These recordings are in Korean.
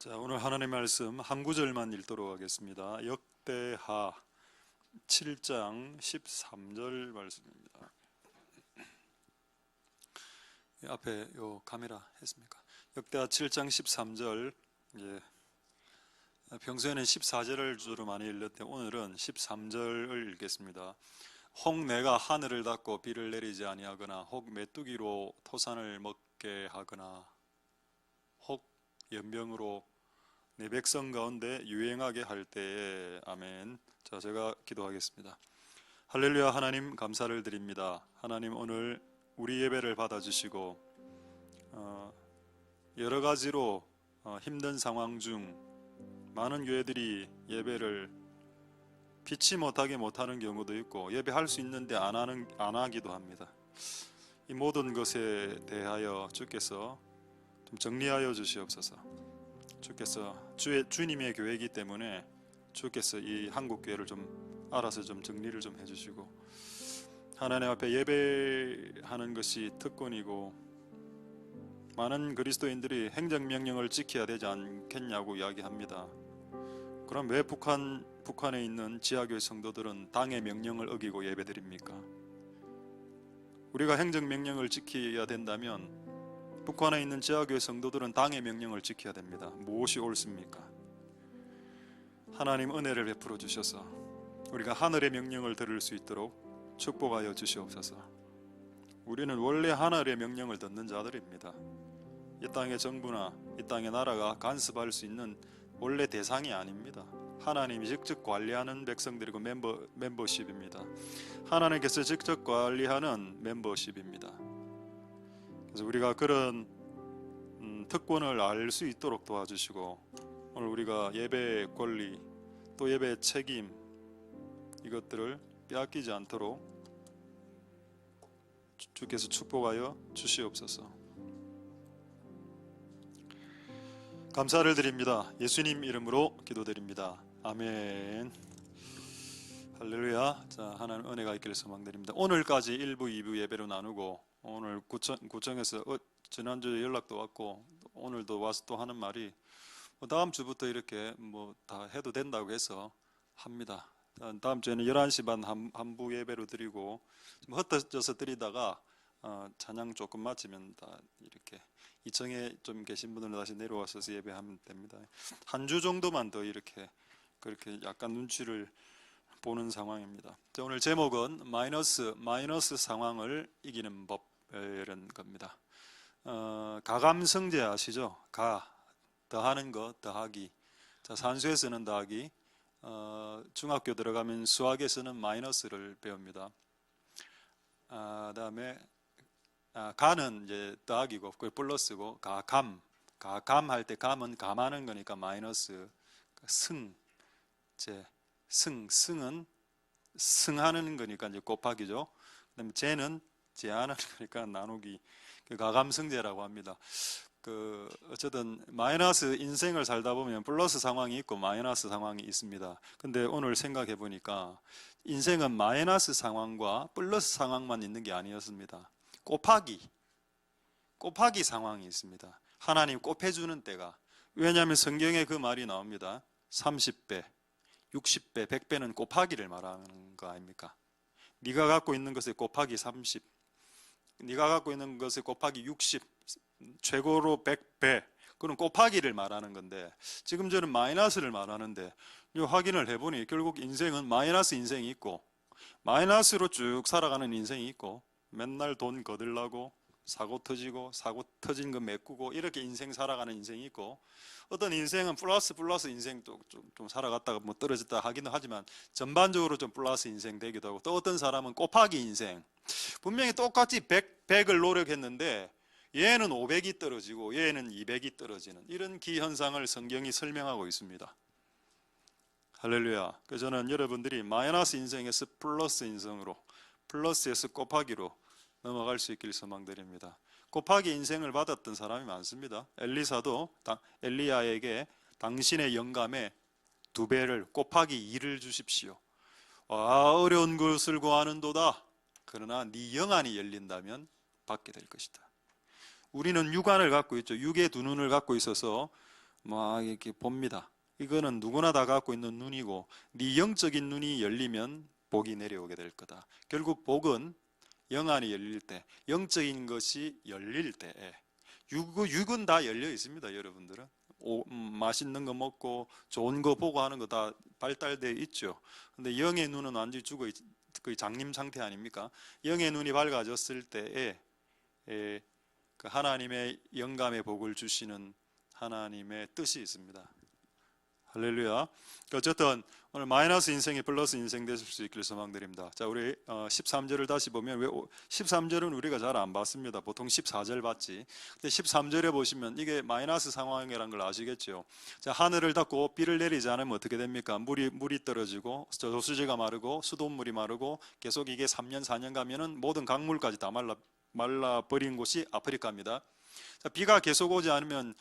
자, 오늘 하나님의 말씀 한 구절만 읽도록 하겠습니다. 역대하 7장 13절 말씀입니다. 앞에 요 카메라 했습니까? 역대하 7장 13절. 평소에는 14절을 주로 많이 읽는데 오늘은 13절을 읽겠습니다. 혹 내가 하늘을 닫고 비를 내리지 아니하거나 혹 메뚜기로 토산을 먹게 하거나 혹 연병으로 내 백성 가운데 유행하게 할 때에. 아멘. 자, 제가 기도하겠습니다. 할렐루야. 하나님 감사를 드립니다. 하나님 오늘 우리 예배를 받아주시고 여러 가지로 힘든 상황 중 많은 교회들이 예배를 피치 못하는 경우도 있고 예배할 수 있는데 안 하기도 합니다. 이 모든 것에 대하여 주께서 좀 정리하여 주시옵소서. 주께서 주님의 교회이기 때문에 주께서 이 한국 교회를 좀 알아서 좀 정리를 좀 해주시고, 하나님 앞에 예배하는 것이 특권이고 많은 그리스도인들이 행정명령을 지켜야 되지 않겠냐고 이야기합니다. 그럼 왜 북한에 있는 지하교회 성도들은 당의 명령을 어기고 예배드립니까? 우리가 행정명령을 지켜야 된다면 북한에 있는 지하교회 성도들은 당의 명령을 지켜야 됩니다. 무엇이 옳습니까? 하나님 은혜를 베풀어 주셔서 우리가 하늘의 명령을 들을 수 있도록 축복하여 주시옵소서. 우리는 원래 하늘의 명령을 듣는 자들입니다. 이 땅의 정부나 이 땅의 나라가 간섭할 수 있는 원래 대상이 아닙니다. 하나님이 직접 관리하는 백성들이고 멤버십입니다. 하나님께서 직접 관리하는 멤버십입니다. 그래서 우리가 그런 특권을 알 수 있도록 도와주시고, 오늘 우리가 예배의 권리 또 예배의 책임, 이것들을 빼앗기지 않도록 주께서 축복하여 주시옵소서. 감사를 드립니다. 예수님 이름으로 기도드립니다. 아멘. 할렐루야. 자, 하나님 은혜가 있기를 소망드립니다. 오늘까지 1부, 2부 예배로 나누고, 오늘 구청에서 지난주에 연락도 왔고 오늘도 와서 또 하는 말이 다음 주부터 이렇게 다 해도 된다고 해서 합니다. 다음 주에는 11시 반 한부 예배로 드리고, 좀 흩어져서 드리다가 찬양 조금 마치면 다 이렇게 2층에 좀 계신 분들은 다시 내려와서 예배하면 됩니다. 한 주 정도만 더 이렇게 그렇게 약간 눈치를 보는 상황입니다. 자, 오늘 제목은 마이너스 상황을 이기는 법, 이런 겁니다. 가감성제 아시죠? 더하는 거, 더하기. 자, 산수에서는 더하기, 중학교 들어가면 수학에서는 마이너스를 배웁니다. 그다음에 가는 이제 더하기고 그게 플러스고, 가감 할 때 감은 감하는 거니까 마이너스. 승은 승하는 거니까 이제 곱하기죠. 그다음에 제는 제하는 거니까 나누기. 가감성제라고 합니다. 어쨌든 마이너스 인생을 살다 보면 플러스 상황이 있고 마이너스 상황이 있습니다. 근데 오늘 생각해 보니까 인생은 마이너스 상황과 플러스 상황만 있는 게 아니었습니다. 곱하기 상황이 있습니다. 하나님 곱해주는 때가. 왜냐하면 성경에 그 말이 나옵니다. 30배, 60배, 100배는 곱하기를 말하는 거 아닙니까? 네가 갖고 있는 것에 곱하기 30, 네가 갖고 있는 것에 곱하기 60, 최고로 100배, 그건 곱하기를 말하는 건데, 지금 저는 마이너스를 말하는데, 확인을 해보니 결국 인생은 마이너스 인생이 있고 마이너스로 쭉 살아가는 인생이 있고, 맨날 돈 거들라고 사고 터진 거 메꾸고 이렇게 인생 살아가는 인생이 있고, 어떤 인생은 플러스 인생도 좀 살아갔다가 떨어졌다 하기는 하지만 전반적으로 좀 플러스 인생 되기도 하고, 또 어떤 사람은 곱하기 인생, 분명히 똑같이 100을 노력했는데 얘는 500이 떨어지고 얘는 200이 떨어지는 이런 기현상을 성경이 설명하고 있습니다. 할렐루야. 그래서 저는 여러분들이 마이너스 인생에서 플러스 인생으로, 플러스에서 곱하기로 넘어갈 수 있길 소망드립니다. 곱하기 인생을 받았던 사람이 많습니다. 엘리사도 엘리야에게 당신의 영감에 2배를 곱하기 2를 주십시오. 어려운 것을 구하는도다. 그러나 네 영안이 열린다면 받게 될 것이다. 우리는 육안을 갖고 있죠. 육의 두 눈을 갖고 있어서 막 이렇게 봅니다. 이거는 누구나 다 갖고 있는 눈이고 네 영적인 눈이 열리면 복이 내려오게 될 거다. 결국 복은 영안이 열릴 때, 영적인 것이 열릴 때에 육은 다 열려 있습니다. 여러분들은 맛있는 거 먹고 좋은 거 보고 하는 거 다 발달되어 있죠. 근데 영의 눈은 완전히 죽어 거의 장님 상태 아닙니까? 영의 눈이 밝아졌을 때에 그 하나님의 영감의 복을 주시는 하나님의 뜻이 있습니다. 할렐루야. 어쨌든 오늘 마이너스 인생이 플러스 인생 되실 수 있기를 소망드립니다. 자, 우리 13절을 다시 보면 13절은 우리가 잘 안 봤습니다. 보통 14절 봤지. 근데 13절에 보시면 이게 마이너스 상황이라는 걸 아시겠죠. 자, 하늘을 닫고 비를 내리지 않으면 어떻게 됩니까? 물이 떨어지고 저수지가 마르고 수돗물이 마르고 계속 이게 3년 4년 가면은 모든 강물까지 다 말라버린 곳이 아프리카입니다. 자, 비가 계속 오지 않으면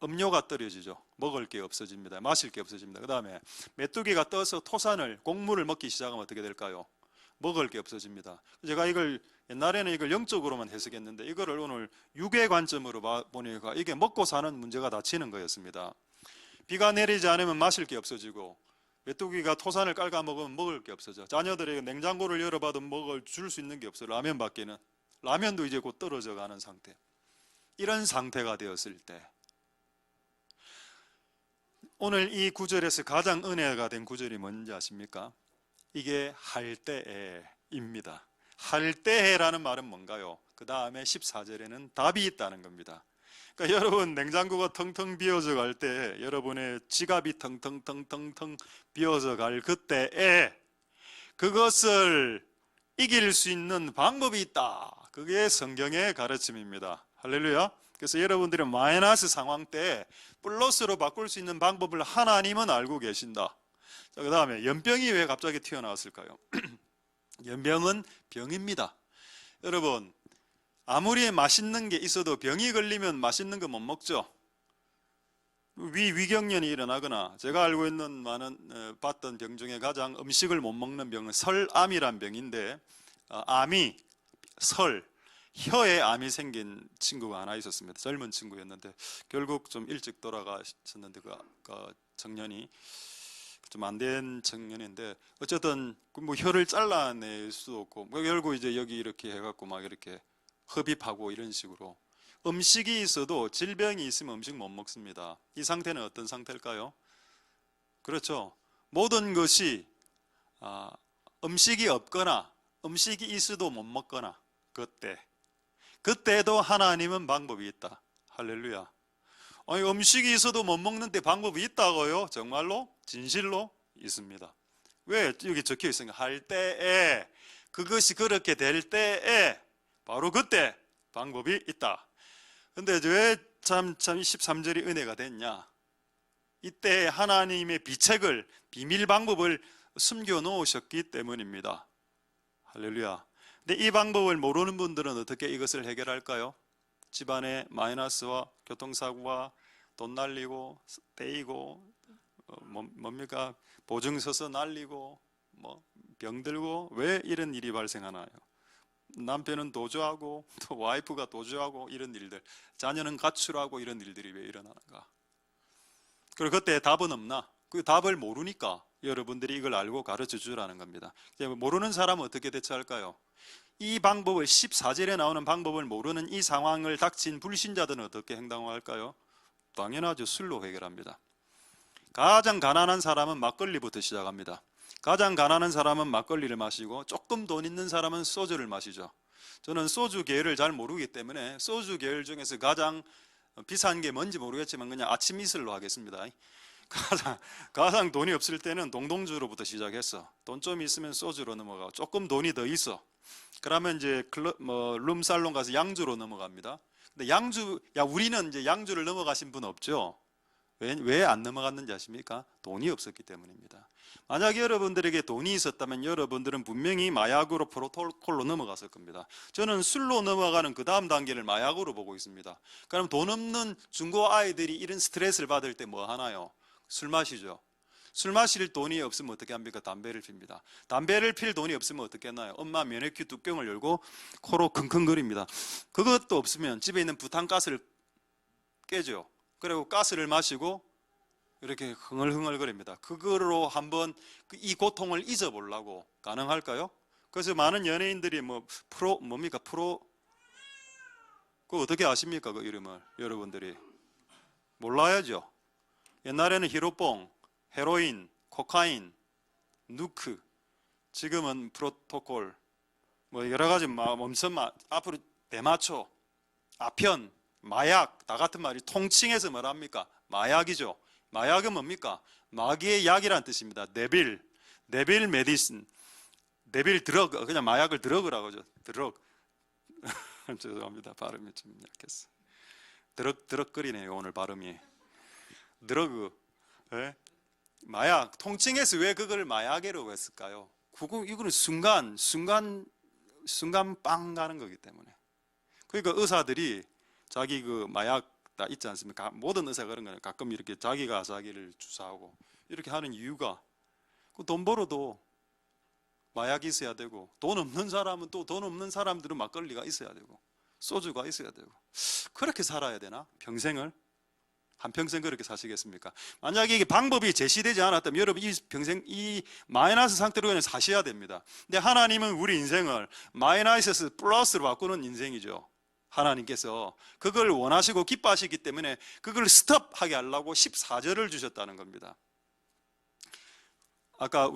음료가 떨어지죠. 먹을 게 없어집니다. 마실 게 없어집니다. 그 다음에 메뚜기가 떠서 토산을 곡물을 먹기 시작하면 어떻게 될까요? 먹을 게 없어집니다. 제가 이걸 옛날에는 이걸 영적으로만 해석했는데 이거를 오늘 육의 관점으로 보니까 이게 먹고 사는 문제가 닥치는 거였습니다. 비가 내리지 않으면 마실 게 없어지고 메뚜기가 토산을 깔아 먹으면 먹을 게 없어져. 자녀들에게 냉장고를 열어봐도 먹을 줄 수 있는 게 없어요. 라면 밖에는. 라면도 이제 곧 떨어져 가는 상태. 이런 상태가 되었을 때 오늘 이 구절에서 가장 은혜가 된 구절이 뭔지 아십니까? 이게 할 때에입니다. 할 때에라는 말은 뭔가요? 그 다음에 14절에는 답이 있다는 겁니다. 그러니까 여러분 냉장고가 텅텅 비어져 갈 때, 여러분의 지갑이 텅텅텅텅텅 비어져 갈 그때에 그것을 이길 수 있는 방법이 있다. 그게 성경의 가르침입니다. 할렐루야. 그래서 여러분들이 마이너스 상황 때 플러스로 바꿀 수 있는 방법을 하나님은 알고 계신다. 자, 그 다음에 연병이 왜 갑자기 튀어나왔을까요? 연병은 병입니다. 여러분 아무리 맛있는 게 있어도 병이 걸리면 맛있는 거 못 먹죠. 위경련이 일어나거나, 제가 알고 있는 많은 봤던 병 중에 가장 음식을 못 먹는 병은 설암이란 병인데, 혀에 암이 생긴 친구가 하나 있었습니다. 젊은 친구였는데 결국 좀 일찍 돌아가셨는데 그 청년이 좀 안 된 청년인데, 어쨌든 뭐 혀를 잘라낼 수도 없고 결국 이제 여기 이렇게 해갖고 막 이렇게 흡입하고 이런 식으로, 음식이 있어도 질병이 있으면 음식 못 먹습니다. 이 상태는 어떤 상태일까요? 그렇죠. 모든 것이 음식이 없거나 음식이 있어도 못 먹거나 그때도 하나님은 방법이 있다. 할렐루야. 아니, 음식이 있어도 못 먹는데 방법이 있다고요? 정말로? 진실로? 있습니다. 왜? 여기 적혀 있으니까 할 때에, 그것이 그렇게 될 때에 바로 그때 방법이 있다. 근데 왜 참 13절이 은혜가 됐냐? 이때 하나님의 비책을, 비밀 방법을 숨겨 놓으셨기 때문입니다. 할렐루야. 근데 이 방법을 모르는 분들은 어떻게 이것을 해결할까요? 집안의 마이너스와 교통사고와 돈 날리고 떼이고 뭡니까? 보증 서서 날리고 병들고, 왜 이런 일이 발생하나요? 남편은 도주하고 또 와이프가 도주하고 이런 일들, 자녀는 가출하고 이런 일들이 왜 일어나는가? 그리고 그때 답은 없나? 그 답을 모르니까 여러분들이 이걸 알고 가르쳐 주라는 겁니다. 모르는 사람은 어떻게 대처할까요? 이 방법을, 14절에 나오는 방법을 모르는 이 상황을 닥친 불신자들은 어떻게 행동할까요? 당연하죠. 술로 해결합니다. 가장 가난한 사람은 막걸리부터 시작합니다. 가장 가난한 사람은 막걸리를 마시고, 조금 돈 있는 사람은 소주를 마시죠. 저는 소주 계열을 잘 모르기 때문에 소주 계열 중에서 가장 비싼 게 뭔지 모르겠지만 그냥 아침 이슬로 하겠습니다. 가장 돈이 없을 때는 동동주로부터 시작했어. 돈 좀 있으면 소주로 넘어가고, 조금 돈이 더 있어 그러면 이제 룸살롱 가서 양주로 넘어갑니다. 근데 우리는 이제 양주를 넘어가신 분 없죠? 왜 안 넘어갔는지 아십니까? 돈이 없었기 때문입니다. 만약에 여러분들에게 돈이 있었다면 여러분들은 분명히 마약으로, 프로토콜로 넘어갔을 겁니다. 저는 술로 넘어가는 그 다음 단계를 마약으로 보고 있습니다. 그럼 돈 없는 중고 아이들이 이런 스트레스를 받을 때 뭐 하나요? 술 마시죠. 술 마실 돈이 없으면 어떻게 합니까? 담배를 핍니다. 담배를 필 돈이 없으면 어떻게 하나요? 엄마 면회기 뚜껑을 열고 코로 킁킁거립니다. 그것도 없으면 집에 있는 부탄가스를 깨죠. 그리고 가스를 마시고 이렇게 흥얼흥얼거립니다. 그거로 한번 이 고통을 잊어보려고 가능할까요? 그래서 많은 연예인들이 뭡니까? 그거 어떻게 아십니까? 그 이름을 여러분들이 몰라야죠. 옛날에는 히로뽕, 헤로인, 코카인, 누크, 지금은 프로토콜, 여러 가지 앞으로 대마초, 아편, 마약 다 같은 말이 통칭해서 뭐랍니까? 마약이죠. 마약은 뭡니까? 마귀의 약이란 뜻입니다. 데빌 메디슨, 데빌 드러그, 그냥 마약을 드러그라고 하죠. 드러그. 죄송합니다. 발음이 좀 약했어. 드럭거리네요. 오늘 발음이. 드러그. 네? 마약. 통칭해서 왜 그걸 마약이라고 했을까요? 이거는 순간 빵 가는 거기 때문에. 그러니까 의사들이 자기 그 마약 다 있지 않습니까? 모든 의사가 그런 거예요. 가끔 이렇게 자기가 자기를 주사하고 이렇게 하는 이유가 돈 벌어도 마약이 있어야 되고, 돈 없는 사람은 또 돈 없는 사람들은 막걸리가 있어야 되고, 소주가 있어야 되고, 그렇게 살아야 되나? 평생을? 한평생 그렇게 사시겠습니까? 만약에 이게 방법이 제시되지 않았다면 여러분 이 마이너스 상태로 그냥 사셔야 됩니다. 근데 하나님은 우리 인생을 마이너스에서 플러스로 바꾸는 인생이죠. 하나님께서 그걸 원하시고 기뻐하시기 때문에 그걸 스톱하게 하려고 14절을 주셨다는 겁니다. 아까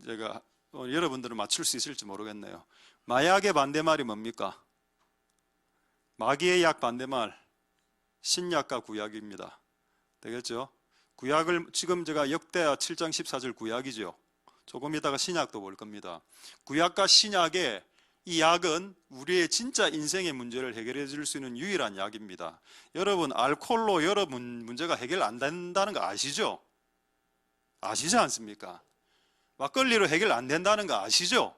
제가 여러분들은 맞출 수 있을지 모르겠네요. 마약의 반대말이 뭡니까? 마귀의 약 반대말 신약과 구약입니다. 되겠죠? 구약을 지금 제가 역대하 7장 14절 구약이죠. 조금 이따가 신약도 볼 겁니다. 구약과 신약의 이 약은 우리의 진짜 인생의 문제를 해결해 줄 수 있는 유일한 약입니다. 여러분, 알코올로 여러분 문제가 해결 안 된다는 거 아시죠? 아시지 않습니까? 막걸리로 해결 안 된다는 거 아시죠?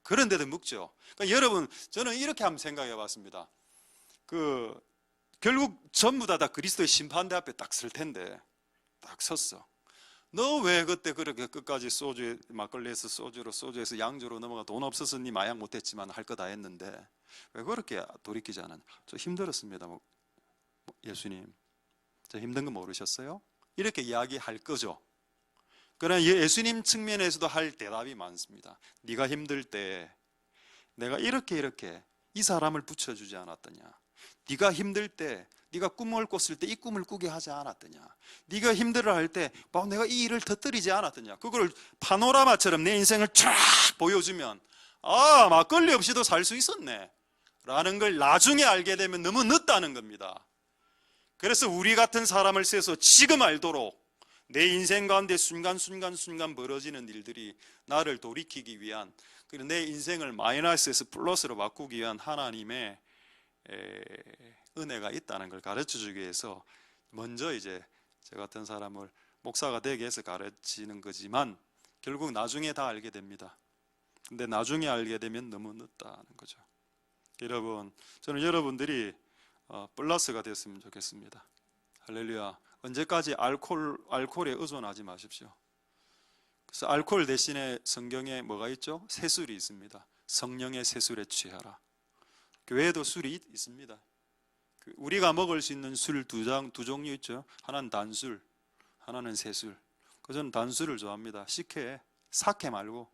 그런데도 묵죠. 그러니까 여러분, 저는 이렇게 한번 생각해 봤습니다. 결국 전부 다 그리스도의 심판대 앞에 딱 설 텐데, 딱 섰어. 너 왜 그때 그렇게 끝까지 막걸리에서 소주에서 양주로 넘어가 돈 없어서 니 마약 못했지만 할 거 다 했는데 왜 그렇게 돌이키지 않았냐? 저 힘들었습니다. 예수님, 저 힘든 거 모르셨어요? 이렇게 이야기할 거죠. 그러나 예수님 측면에서도 할 대답이 많습니다. 네가 힘들 때 내가 이렇게 이 사람을 붙여주지 않았더냐? 네가 힘들 때, 네가 꿈을 꿨을 때 이 꿈을 꾸게 하지 않았더냐? 네가 힘들어할 때 내가 이 일을 터뜨리지 않았더냐? 그걸 파노라마처럼 내 인생을 쫙 보여주면 막걸리 없이도 살 수 있었네 라는 걸 나중에 알게 되면 너무 늦다는 겁니다. 그래서 우리 같은 사람을 세서 지금 알도록 내 인생 가운데 순간 벌어지는 일들이 나를 돌이키기 위한, 그리고 내 인생을 마이너스에서 플러스로 바꾸기 위한 하나님의 은혜가 있다는 걸 가르쳐 주기 위해서 먼저 이제 저 같은 사람을 목사가 되게 해서 가르치는 거지만 결국 나중에 다 알게 됩니다. 근데 나중에 알게 되면 너무 늦다는 거죠. 여러분, 저는 여러분들이 플러스가 됐으면 좋겠습니다. 할렐루야. 언제까지 알코올에 의존하지 마십시오. 그래서 알코올 대신에 성경에 뭐가 있죠? 새술이 있습니다. 성령의 새술에 취하라. 교회에도 술이 있습니다. 우리가 먹을 수 있는 술 두 종류 있죠. 하나는 단술, 하나는 새술. 저는 단술을 좋아합니다. 사케 말고.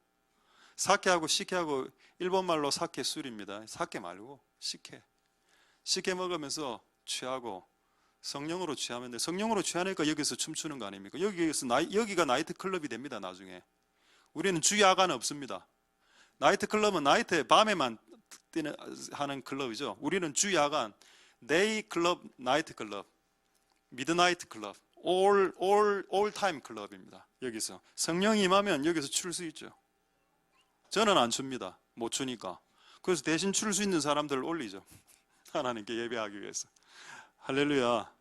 사케하고 시케하고 일본말로 사케 술입니다. 사케 말고 시케 먹으면서 취하고 성령으로 취하면 돼. 성령으로 취하니까 여기서 춤추는 거 아닙니까? 여기가 나이트 클럽이 됩니다. 나중에 우리는 주야간 없습니다. 나이트 클럽은 밤에만 하는 클럽이죠. 우리는 주야간 데이 클럽, 나이트 클럽, 미드나이트 클럽, 올 타임 클럽입니다. 여기서 성령이 임하면 여기서 출 수 있죠. 저는 안 춥니다. 못 추니까. 그래서 대신 출 수 있는 사람들을 올리죠. 하나님께 예배하기 위해서. 할렐루야.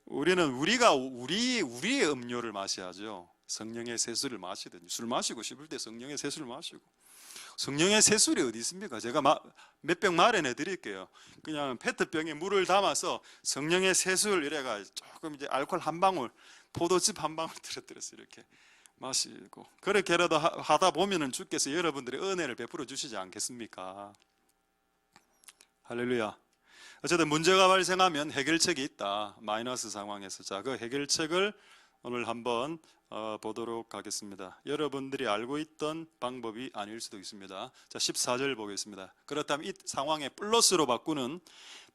우리는 우리의 음료를 마셔야죠. 성령의 새술을 마시든지, 술 마시고 싶을 때 성령의 새술을 마시고. 성령의 새술이 어디 있습니까? 제가 몇 병 마련해 드릴게요. 그냥 페트병에 물을 담아서 성령의 새술 이래가 조금 이제 알코올 한 방울, 포도즙 한 방울 들어서 이렇게 마시고, 그렇게라도 하다 보면은 주께서 여러분들의 은혜를 베풀어 주시지 않겠습니까? 할렐루야. 어쨌든 문제가 발생하면 해결책이 있다. 마이너스 상황에서. 자, 그 해결책을 오늘 한번 보도록 하겠습니다. 여러분들이 알고 있던 방법이 아닐 수도 있습니다. 자, 14절 보겠습니다. 그렇다면 이 상황에 플러스로 바꾸는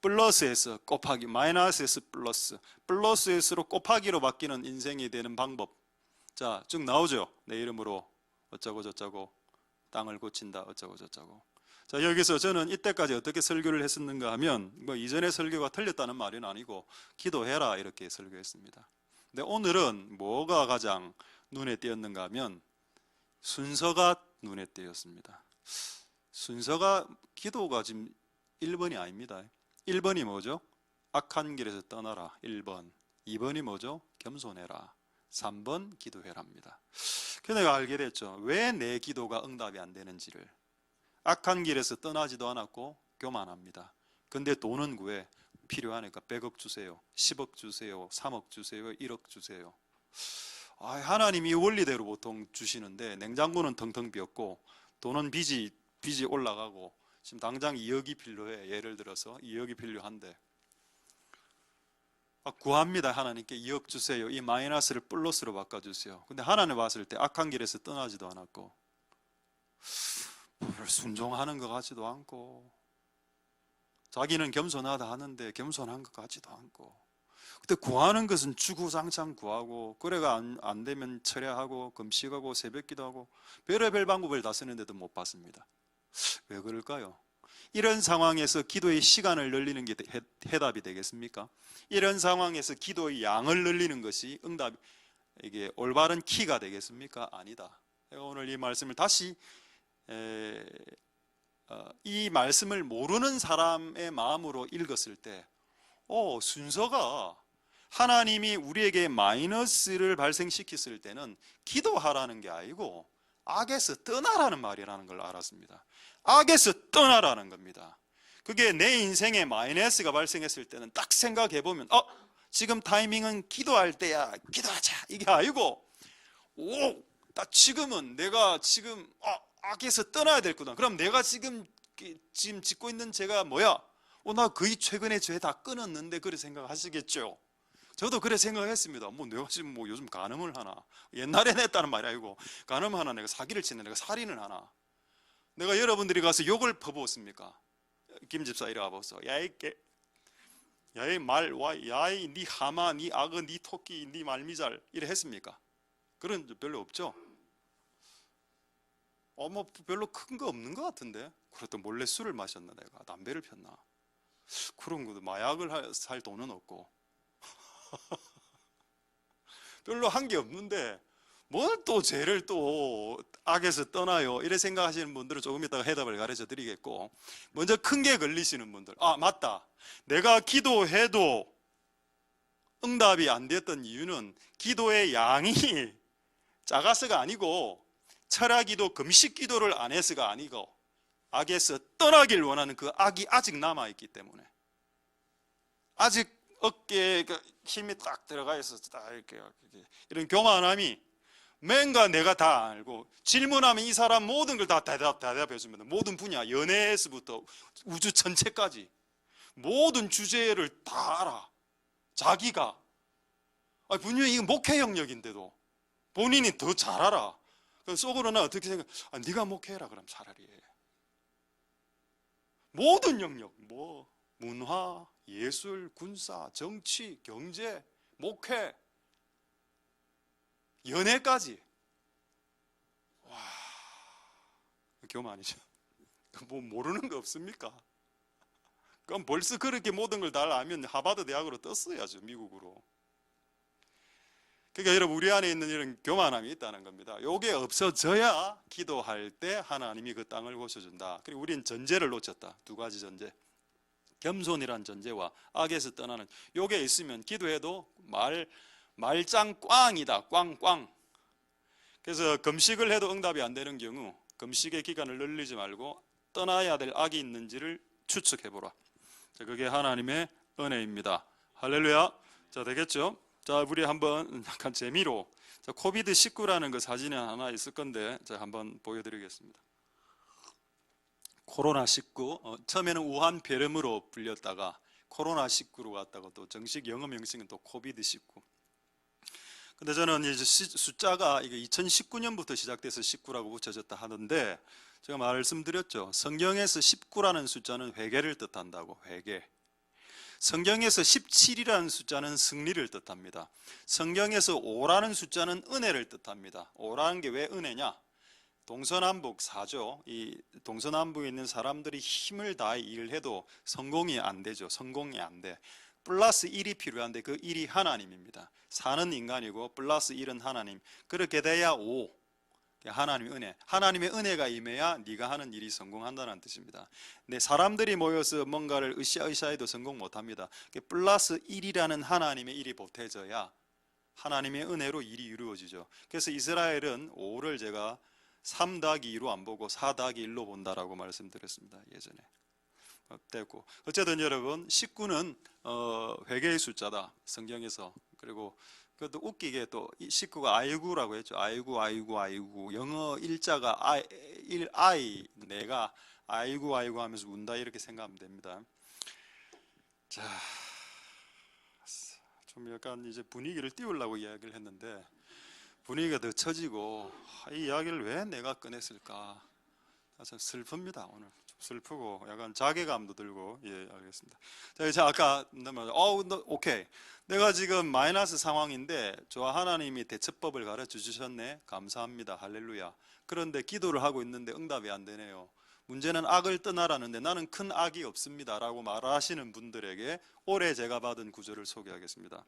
플러스에서 곱하기, 마이너스에서 플러스, 플러스에서로 곱하기로 바뀌는 인생이 되는 방법. 자, 쭉 나오죠. 내 이름으로 어쩌고 저쩌고 땅을 고친다 어쩌고 저쩌고. 자, 여기서 저는 이때까지 어떻게 설교를 했었는가 하면 뭐 이전의 설교가 틀렸다는 말은 아니고 기도해라 이렇게 설교했습니다. 근데 오늘은 뭐가 가장 눈에 띄었는가 하면 순서가 눈에 띄었습니다. 순서가, 기도가 지금 1번이 아닙니다. 1번이 뭐죠? 악한 길에서 떠나라 1번. 2번이 뭐죠? 겸손해라. 3번 기도해랍니다. 그래서 내가 알게 됐죠. 왜 내 기도가 응답이 안 되는지를. 악한 길에서 떠나지도 않았고 교만합니다. 근데 돈은 왜? 필요하니까 100억 주세요, 10억 주세요, 3억 주세요, 1억 주세요. 하나님이 원리대로 보통 주시는데 냉장고는 텅텅 비었고 돈은 빚이 올라가고 지금 당장 2억이 필요해. 예를 들어서 2억이 필요한데 구합니다. 하나님께 2억 주세요. 이 마이너스를 플러스로 바꿔주세요. 근데 하나님 봤을 때 악한 길에서 떠나지도 않았고 순종하는 것 같지도 않고 자기는 겸손하다 하는데 겸손한 것 같지도 않고, 근데 구하는 것은 주구장창 구하고 그래가 안 되면 철야하고 금식하고 새벽기도하고 별의별 방법을 다 쓰는데도 못 받습니다. 왜 그럴까요? 이런 상황에서 기도의 시간을 늘리는 게 해답이 되겠습니까? 이런 상황에서 기도의 양을 늘리는 것이 응답, 이게 올바른 키가 되겠습니까? 아니다. 제가 오늘 이 말씀을 다시 이 말씀을 모르는 사람의 마음으로 읽었을 때 순서가 하나님이 우리에게 마이너스를 발생시켰을 때는 기도하라는 게 아니고 악에서 떠나라는 말이라는 걸 알았습니다. 악에서 떠나라는 겁니다. 그게 내 인생에 마이너스가 발생했을 때는 딱 생각해 보면 지금 타이밍은 기도할 때야, 기도하자 이게 아니고 딱 지금은 내가 지금 악에서 떠나야 될구나. 그럼 내가 지금 짓고 있는 죄가 뭐야? 나 거의 최근에 죄 다 끊었는데 그렇게 생각하시겠죠. 저도 그래 생각했습니다. 내가 지금 요즘 간음을 하나, 옛날에는 했다는 말이 아니고 간음하나, 내가 사기를 치나, 내가 살인을 하나, 내가 여러분들이 가서 욕을 퍼부었습니까? 김 집사 이리 와보소. 야이 말, 야이 니 하마, 니 악어, 니 토끼, 니 말미잘 이래 했습니까? 그런 적 별로 없죠. 별로 큰 거 없는 것 같은데. 그래도 몰래 술을 마셨나, 내가 담배를 폈나, 그런 것도 마약을 살 돈은 없고 별로 한 게 없는데 뭘 또 죄를 또 악에서 떠나요 이래 생각하시는 분들은 조금 이따가 해답을 가르쳐 드리겠고, 먼저 큰 게 걸리시는 분들, 맞다, 내가 기도해도 응답이 안 됐던 이유는 기도의 양이 작아서가 아니고 철야기도 금식기도를 안 해서가 아니고 악에서 떠나길 원하는 그 악이 아직 남아있기 때문에, 아직 어깨에 힘이 딱 들어가 있어서 딱 이렇게 이런 교만함이, 뭔가 내가 다 알고 질문하면 이 사람 모든 걸 다 대답해 줍니다. 모든 분야, 연애에서부터 우주 전체까지 모든 주제를 다 알아. 자기가 분명히 이건 목회 영역인데도 본인이 더 잘 알아. 속으로는 어떻게 생각? 네가 목회해라 그럼 차라리. 모든 영역, 문화, 예술, 군사, 정치, 경제, 목회, 연애까지. 와, 교만이죠. 모르는 거 없습니까? 그럼 벌써 그렇게 모든 걸 다 알면 하버드 대학으로 떴어야죠, 미국으로. 그러니까 여러분, 우리 안에 있는 이런 교만함이 있다는 겁니다. 이게 없어져야 기도할 때 하나님이 그 땅을 고쳐준다. 그리고 우리는 전제를 놓쳤다. 두 가지 전제, 겸손이란 전제와 악에서 떠나는, 이게 있으면 기도해도 말짱 꽝이다. 꽝꽝. 그래서 금식을 해도 응답이 안 되는 경우 금식의 기간을 늘리지 말고 떠나야 될 악이 있는지를 추측해보라. 그게 하나님의 은혜입니다. 할렐루야. 자, 되겠죠? 자, 우리 한번 약간 재미로, 코비드19라는 그 사진이 하나 있을 건데 제가 한번 보여드리겠습니다. 코로나19, 처음에는 우한 폐렴으로 불렸다가 코로나19로 갔다가 또 정식 영어 명칭은 또 코비드19. 근데 저는 이제 숫자가 이게 2019년부터 시작돼서 19라고 붙여졌다 하는데, 제가 말씀드렸죠. 성경에서 19라는 숫자는 회개를 뜻한다고. 회개. 성경에서 17이라는 숫자는 승리를 뜻합니다. 성경에서 5라는 숫자는 은혜를 뜻합니다. 5라는 게 왜 은혜냐? 동서남북 4죠. 이 동서남북에 있는 사람들이 힘을 다해 일해도 성공이 안 되죠. 성공이 안 돼. 플러스 1이 필요한데 그 1이 하나님입니다. 4는 인간이고 플러스 1은 하나님. 그렇게 돼야 5. 하나님의 은혜. 하나님의 은혜가 임해야 네가 하는 일이 성공한다는 뜻입니다. 근데 사람들이 모여서 뭔가를 으쌰으쌰해도 성공 못합니다. 플러스 1이라는 하나님의 일이 보태져야 하나님의 은혜로 일이 이루어지죠. 그래서 이스라엘은 5를 제가 3 더하기 2로 안 보고 4 더하기 1로 본다라고 말씀드렸습니다. 예전에. 됐고, 어쨌든 여러분 19는 회개의 숫자다 성경에서. 그리고 그것도 웃기게 또 19가 아이구라고 했죠. 아이구 아이구 아이구. 영어 일자가 I 내가 아이구 아이구 하면서 운다 이렇게 생각하면 됩니다. 자, 좀 약간 이제 분위기를 띄우려고 이야기를 했는데 분위기가 더 처지고, 이 이야기를 왜 내가 꺼냈을까? 참 슬픕니다. 오늘 좀 슬프고 약간 자괴감도 들고. 예, 알겠습니다. 자, 아까 오케이. 내가 지금 마이너스 상황인데 저 하나님이 대처법을 가르쳐 주셨네. 감사합니다. 할렐루야. 그런데 기도를 하고 있는데 응답이 안 되네요. 문제는 악을 떠나라는데 나는 큰 악이 없습니다 라고 말하시는 분들에게 올해 제가 받은 구절을 소개하겠습니다.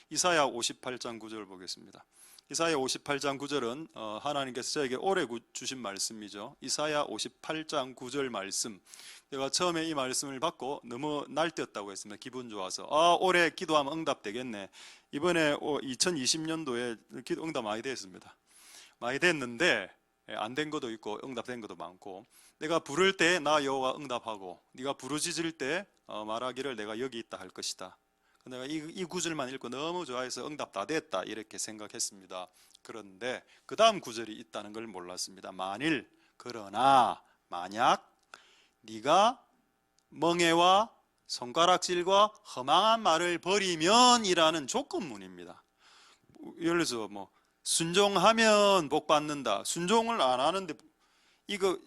이사야 58장 9절 보겠습니다. 이사야 58장 9절은 하나님께서 저에게 올해 주신 말씀이죠. 이사야 58장 9절 말씀. 제가 처음에 이 말씀을 받고 너무 날뛰었다고 했습니다. 기분 좋아서. 올해 기도하면 응답되겠네. 이번에 2020년도에 기도 응답 많이 됐습니다. 많이 됐는데 안 된 것도 있고 응답된 것도 많고, 내가 부를 때 나 여호와 응답하고 네가 부르짖을 때 말하기를 내가 여기 있다 할 것이다. 내가 이 구절만 읽고 너무 좋아해서 응답 다 됐다 이렇게 생각했습니다. 그런데 그 다음 구절이 있다는 걸 몰랐습니다. 만일, 그러나, 만약 네가 멍에와 손가락질과 허망한 말을 버리면 이라는 조건문입니다. 예를 들어서 순종하면 복 받는다. 순종을 안 하는데 이거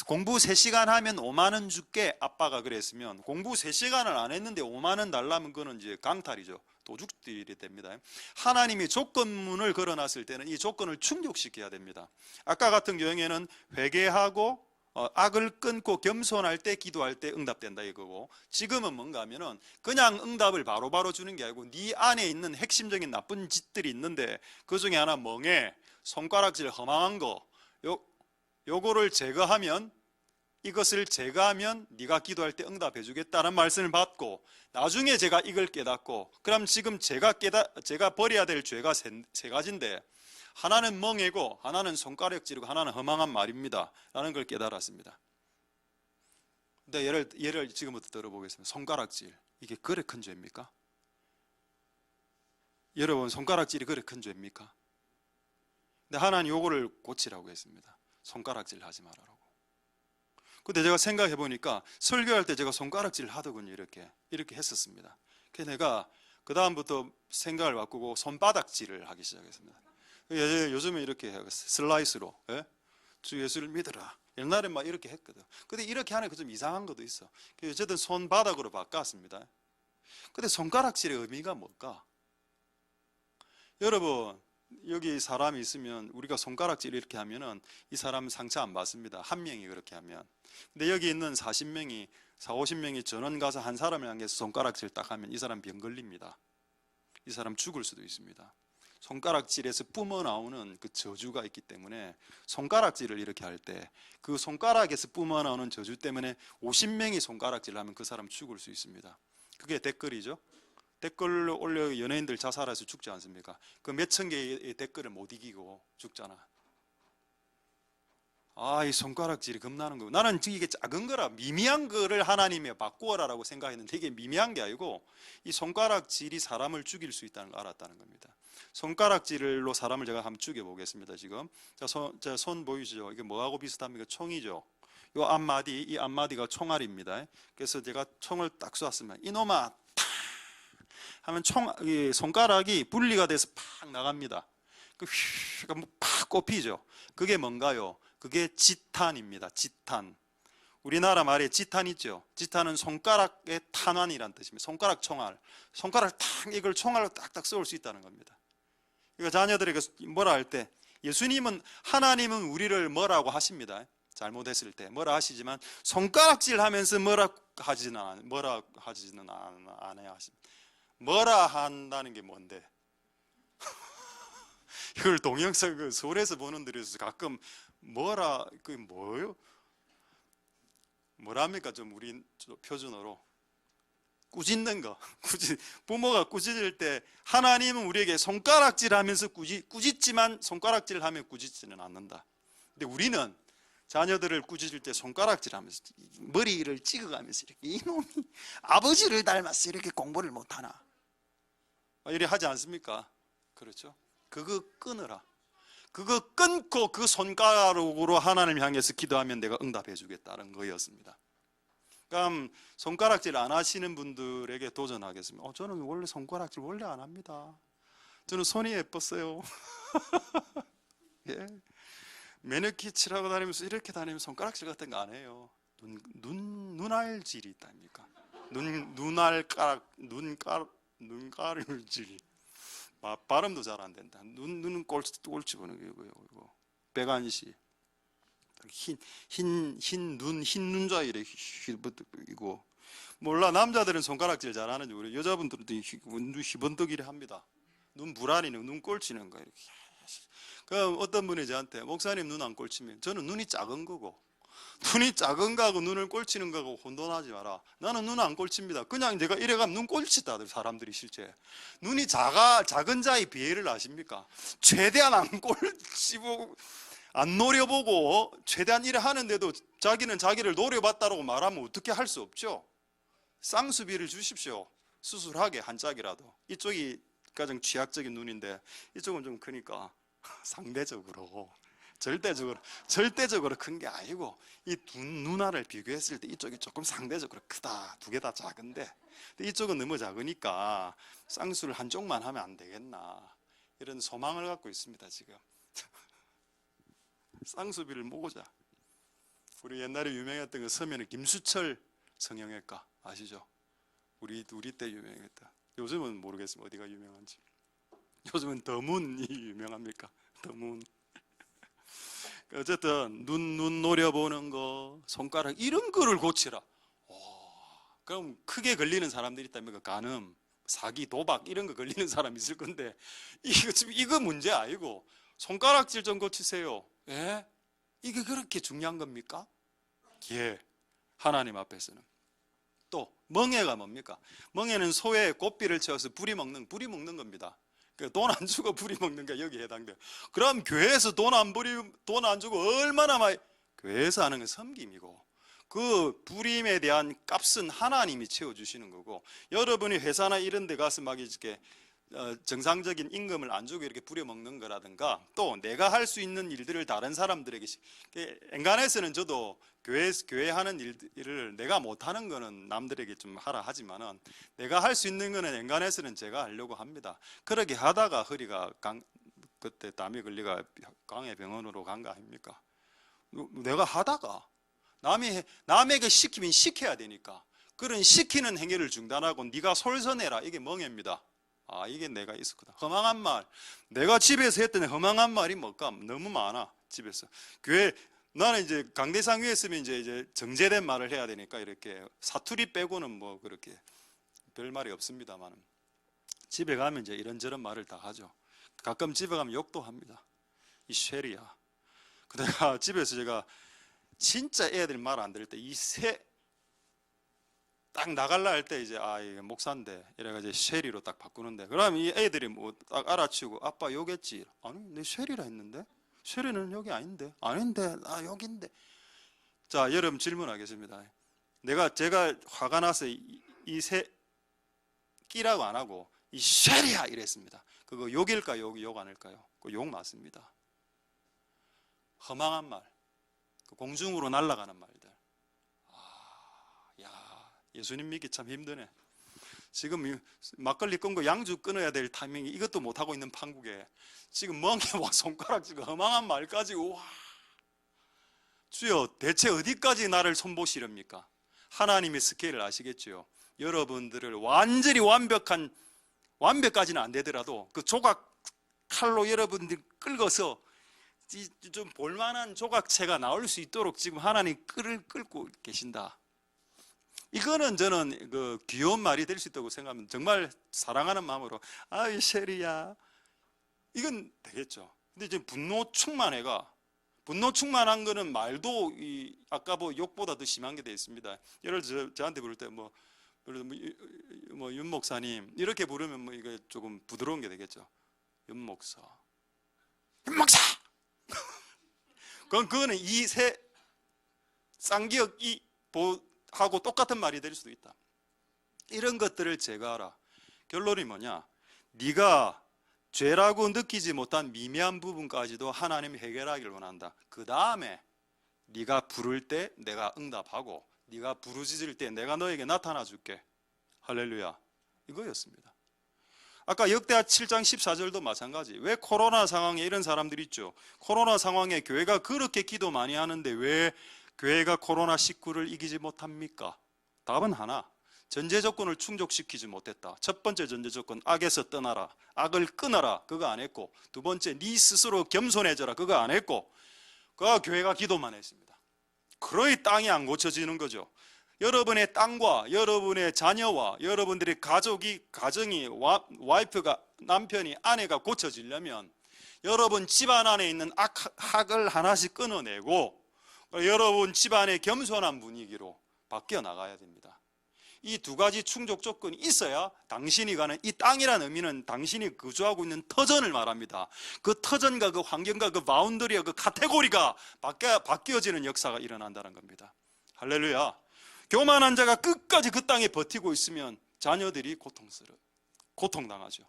공부 3시간 하면 5만 원 줄게 아빠가 그랬으면, 공부 3시간을 안 했는데 5만 원 달라면 그거는 이제 강탈이죠. 도둑질이 됩니다. 하나님이 조건문을 걸어놨을 때는 이 조건을 충족시켜야 됩니다. 아까 같은 경우에는 회개하고 악을 끊고 겸손할 때 기도할 때 응답된다 이거고, 지금은 뭔가 하면은 그냥 응답을 바로바로 주는 게 아니고 네 안에 있는 핵심적인 나쁜 짓들이 있는데 그 중에 하나 멍에, 손가락질, 허망한 거, 요거를 제거하면, 이것을 제거하면 네가 기도할 때 응답해 주겠다는 말씀을 받고, 나중에 제가 이걸 깨닫고, 그럼 지금 제가 버려야 될 죄가 세 가지인데 하나는 멍해고 하나는 손가락질이고 하나는 허망한 말입니다 라는 걸 깨달았습니다. 근데 예를 지금부터 들어보겠습니다. 손가락질, 이게 그래 큰 죄입니까? 여러분, 손가락질이 그래 큰 죄입니까? 근데 하나님 요거를 고치라고 했습니다. 손가락질 하지 말라고. 근데 제가 생각해 보니까 설교할 때 제가 손가락질 하더군요. 이렇게 했었습니다. 그래서 내가 그 다음부터 생각을 바꾸고 손바닥질을 하기 시작했습니다. 요즘에 이렇게 해요. 슬라이스로. 예? 주 예수를 믿어라. 옛날에 막 이렇게 했거든. 근데 이렇게 하는 게 좀 이상한 것도 있어. 어쨌든 손바닥으로 바꿨습니다. 근데 손가락질의 의미가 뭘까? 여러분, 여기 사람이 있으면 우리가 손가락질 이렇게 하면은 이 사람은 상처 안 받습니다. 한 명이 그렇게 하면. 근데 여기 있는 40명이 50명이 전원 가서 한 사람을 향해서 손가락질 딱 하면 이 사람 병 걸립니다. 이 사람 죽을 수도 있습니다. 손가락질에서 뿜어 나오는 그 저주가 있기 때문에 손가락질을 이렇게 할 때 그 손가락에서 뿜어 나오는 저주 때문에 50명이 손가락질을 하면 그 사람 죽을 수 있습니다. 그게 댓글이죠. 댓글로 올려 연예인들 자살해서 죽지 않습니까? 그 몇천 개의 댓글을 못 이기고 죽잖아. 이 손가락질이 겁나는 거고, 나는 이게 작은 거라 미미한 거를 하나님이 바꾸어라라고 생각했는데 이게 미미한 게 아니고 이 손가락질이 사람을 죽일 수 있다는 걸 알았다는 겁니다. 손가락질로 사람을 제가 한번 죽여보겠습니다. 지금 자, 손 보이시죠? 이게 뭐하고 비슷합니까? 총이죠. 이 앞마디가 총알입니다. 그래서 제가 총을 딱 쏘았으면 이놈아 탁 하면 손가락이 분리가 돼서 팍 나갑니다. 팍 꼽히죠. 그게 뭔가요? 그게 지탄입니다. 지탄. 우리나라 말에 지탄 있죠. 지탄은 손가락의 탄환이란 뜻입니다. 손가락 총알. 손가락 탁 이걸 총알로 딱딱 쏘을 수 있다는 겁니다. 그러니까 자녀들에게 뭐라 할 때 예수님은 하나님은 우리를 뭐라고 하십니다. 잘못했을 때 뭐라 하시지만 손가락질 하면서 뭐라 하지는 않아야 하십니다. 뭐라 한다는 게 뭔데? 이걸 동영상 그 서울에서 보는 들에서 가끔 뭐라 그게 뭐요? 뭐랍니까? 좀 우리 표준어로 꾸짖는 거. 부모가 꾸짖을 때 하나님은 우리에게 손가락질하면서 꾸짖지만 손가락질하면 꾸짖지는 않는다. 근데 우리는 자녀들을 꾸짖을 때 손가락질하면서 머리를 찍어가면서 이렇게 이놈이 아버지를 닮았어 이렇게 공부를 못하나 이래 하지 않습니까? 그렇죠? 그거 끊으라. 그거 끊고 그 손가락으로 하나님 향해서 기도하면 내가 응답해 주겠다는 거였습니다. 그럼 손가락질 안 하시는 분들에게 도전하겠습니다. 저는 원래 손가락질 원래 안 합니다. 저는 손이 예뻤어요. 예. 매너키 칠하고 다니면서 이렇게 다니면 손가락질 같은 거 안 해요. 눈알질이 있다니까. 눈가를질. 발음도 잘 안 된다. 눈은 꼴찌 보는 거고요. 백안시. 흰 눈자 이고 몰라. 남자들은 손가락질 잘하는지 우리 여자분들도 눈 희번덕이래 합니다. 눈 불안이는 눈 꼴찌는 거 이렇게. 그럼 어떤 분이 저한테 목사님 눈 안 꼴치면 저는 눈이 작은 거고 눈이 작은 거하고 눈을 꼴치는 거하고 혼돈하지 마라. 나는 눈 안 꼴칩니다. 그냥 제가 이래가면 눈 꼴치다 사람들이 실제. 눈이 작은 자의 비애를 아십니까? 최대한 안 꼴치고 안 노려보고 최대한 이래 하는데도 자기는 자기를 노려봤다라고 말하면 어떻게 할 수 없죠. 쌍수비를 주십시오. 수술하게 한 짝이라도. 이쪽이 가장 취약적인 눈인데 이쪽은 좀 크니까 상대적으로 절대적으로 큰 게 아니고 이 두 눈알을 비교했을 때 이쪽이 조금 상대적으로 크다. 두 개 다 작은데 이쪽은 너무 작으니까 쌍수를 한쪽만 하면 안 되겠나 이런 소망을 갖고 있습니다. 지금 쌍수비를 모으자. 우리 옛날에 유명했던 그 서면은 김수철 성형외과 아시죠? 우리 때 유명했다. 요즘은 모르겠습니다. 어디가 유명한지. 요즘은 더문이 유명합니까? 더문. 어쨌든 눈 노려보는 거, 손가락 이런 거를 고치라. 그럼 크게 걸리는 사람들이 있다면 간음, 사기, 도박 이런 거 걸리는 사람 있을 건데 이거 문제 아니고 손가락질 좀 고치세요. 예? 이게 그렇게 중요한 겁니까? 예. 하나님 앞에서는. 또 멍에가 뭡니까? 멍에는 소의 고삐를 채워서 불이 먹는 겁니다. 돈 안 주고 불이 먹는 게 여기 해당돼요. 그럼 교회에서 돈 안 주고 얼마나 많이 교회에서 하는 건 섬김이고 그 불임에 대한 값은 하나님이 채워주시는 거고 여러분이 회사나 이런 데 가서 막 이렇게 정상적인 임금을 안 주고 이렇게 부려먹는 거라든가 또 내가 할 수 있는 일들을 다른 사람들에게 엔간해서는 저도 교회 하는 일을 내가 못하는 거는 남들에게 좀 하라 하지만은 내가 할 수 있는 거는 엔간해서는 제가 하려고 합니다. 그렇게 하다가 허리가 그때 담이 걸리가 광해병원으로 간 거 아닙니까? 내가 하다가 남에게 시키면 시켜야 되니까 그런 시키는 행위를 중단하고 네가 솔선해라 이게 멍해입니다. 이게 내가 있었거든. 허망한 말. 내가 집에서 했던 허망한 말이 뭘까? 너무 많아. 집에서. 나는 이제 강대상 위에 있으면 이제 정제된 말을 해야 되니까 이렇게 사투리 빼고는 뭐 그렇게 별 말이 없습니다만 집에 가면 이제 이런저런 말을 다 하죠. 가끔 집에 가면 욕도 합니다. 이 쉐리야. 내가 집에서 제가 진짜 애들 말 안 들을 때 딱 나갈라 할 때 이제 이게 목사인데 이래가지고 쉐리로 딱 바꾸는데 그럼 이 애들이 뭐 딱 알아치고 아빠 욕했지. 아니 내 쉐리라 했는데 쉐리는 여기 아닌데 아닌데 여기인데. 자 여러분 질문하겠습니다. 제가 화가 나서 이 끼라고 안 하고 이 쉐리야 이랬습니다. 그거 욕일까요? 욕 아닐까요? 그 욕 맞습니다. 허망한 말, 공중으로 날아가는 말들. 예수님 믿기 참 힘드네. 지금 막걸리 끊고 양주 끊어야 될 타이밍이 이것도 못하고 있는 판국에 지금 멍게 와 손가락 지금 허망한 말까지 와 주여 대체 어디까지 나를 손보시렵니까? 하나님의 스케일을 아시겠죠? 여러분들을 완전히 완벽까지는 안 되더라도 그 조각 칼로 여러분들 끌어서 좀 볼만한 조각체가 나올 수 있도록 지금 하나님 끌고 계신다. 이거는 저는 그 귀여운 말이 될 수 있다고 생각하면 정말 사랑하는 마음으로 아이 셰리야 이건 되겠죠. 근데 이제 분노 충만한 거는 말도 아까 뭐 욕보다 더 심한 게 되어 있습니다. 예를 들어 저한테 부를 때 뭐 윤 목사님 이렇게 부르면 뭐 이게 조금 부드러운 게 되겠죠. 윤 목사 그거는 이 세 쌍기역 하고 똑같은 말이 될 수도 있다. 이런 것들을 제거하라. 결론이 뭐냐? 네가 죄라고 느끼지 못한 미미한 부분까지도 하나님이 해결하기를 원한다. 그 다음에 네가 부를 때 내가 응답하고 네가 부르짖을 때 내가 너에게 나타나 줄게. 할렐루야. 이거였습니다. 아까 역대하 7장 14절도 마찬가지. 왜 코로나 상황에 이런 사람들이 있죠? 코로나 상황에 교회가 그렇게 기도 많이 하는데 왜 교회가 코로나19를 이기지 못합니까? 답은 하나. 전제 조건을 충족시키지 못했다. 첫 번째 전제 조건, 악에서 떠나라. 악을 끊어라. 그거 안 했고, 두 번째, 네 스스로 겸손해져라. 그거 안 했고, 그 교회가 기도만 했습니다. 그러니 땅이 안 고쳐지는 거죠. 여러분의 땅과 여러분의 자녀와 여러분들의 가정이 와이프가, 남편이, 아내가 고쳐지려면 여러분 집안 안에 있는 악을 하나씩 끊어내고 여러분 집안의 겸손한 분위기로 바뀌어 나가야 됩니다. 이 두 가지 충족 조건이 있어야 당신이 가는 이 땅이라는 의미는 당신이 거주하고 있는 터전을 말합니다. 그 터전과 그 환경과 그 바운더리와 그 카테고리가 바뀌어지는 역사가 일어난다는 겁니다. 할렐루야. 교만한 자가 끝까지 그 땅에 버티고 있으면 자녀들이 고통당하죠.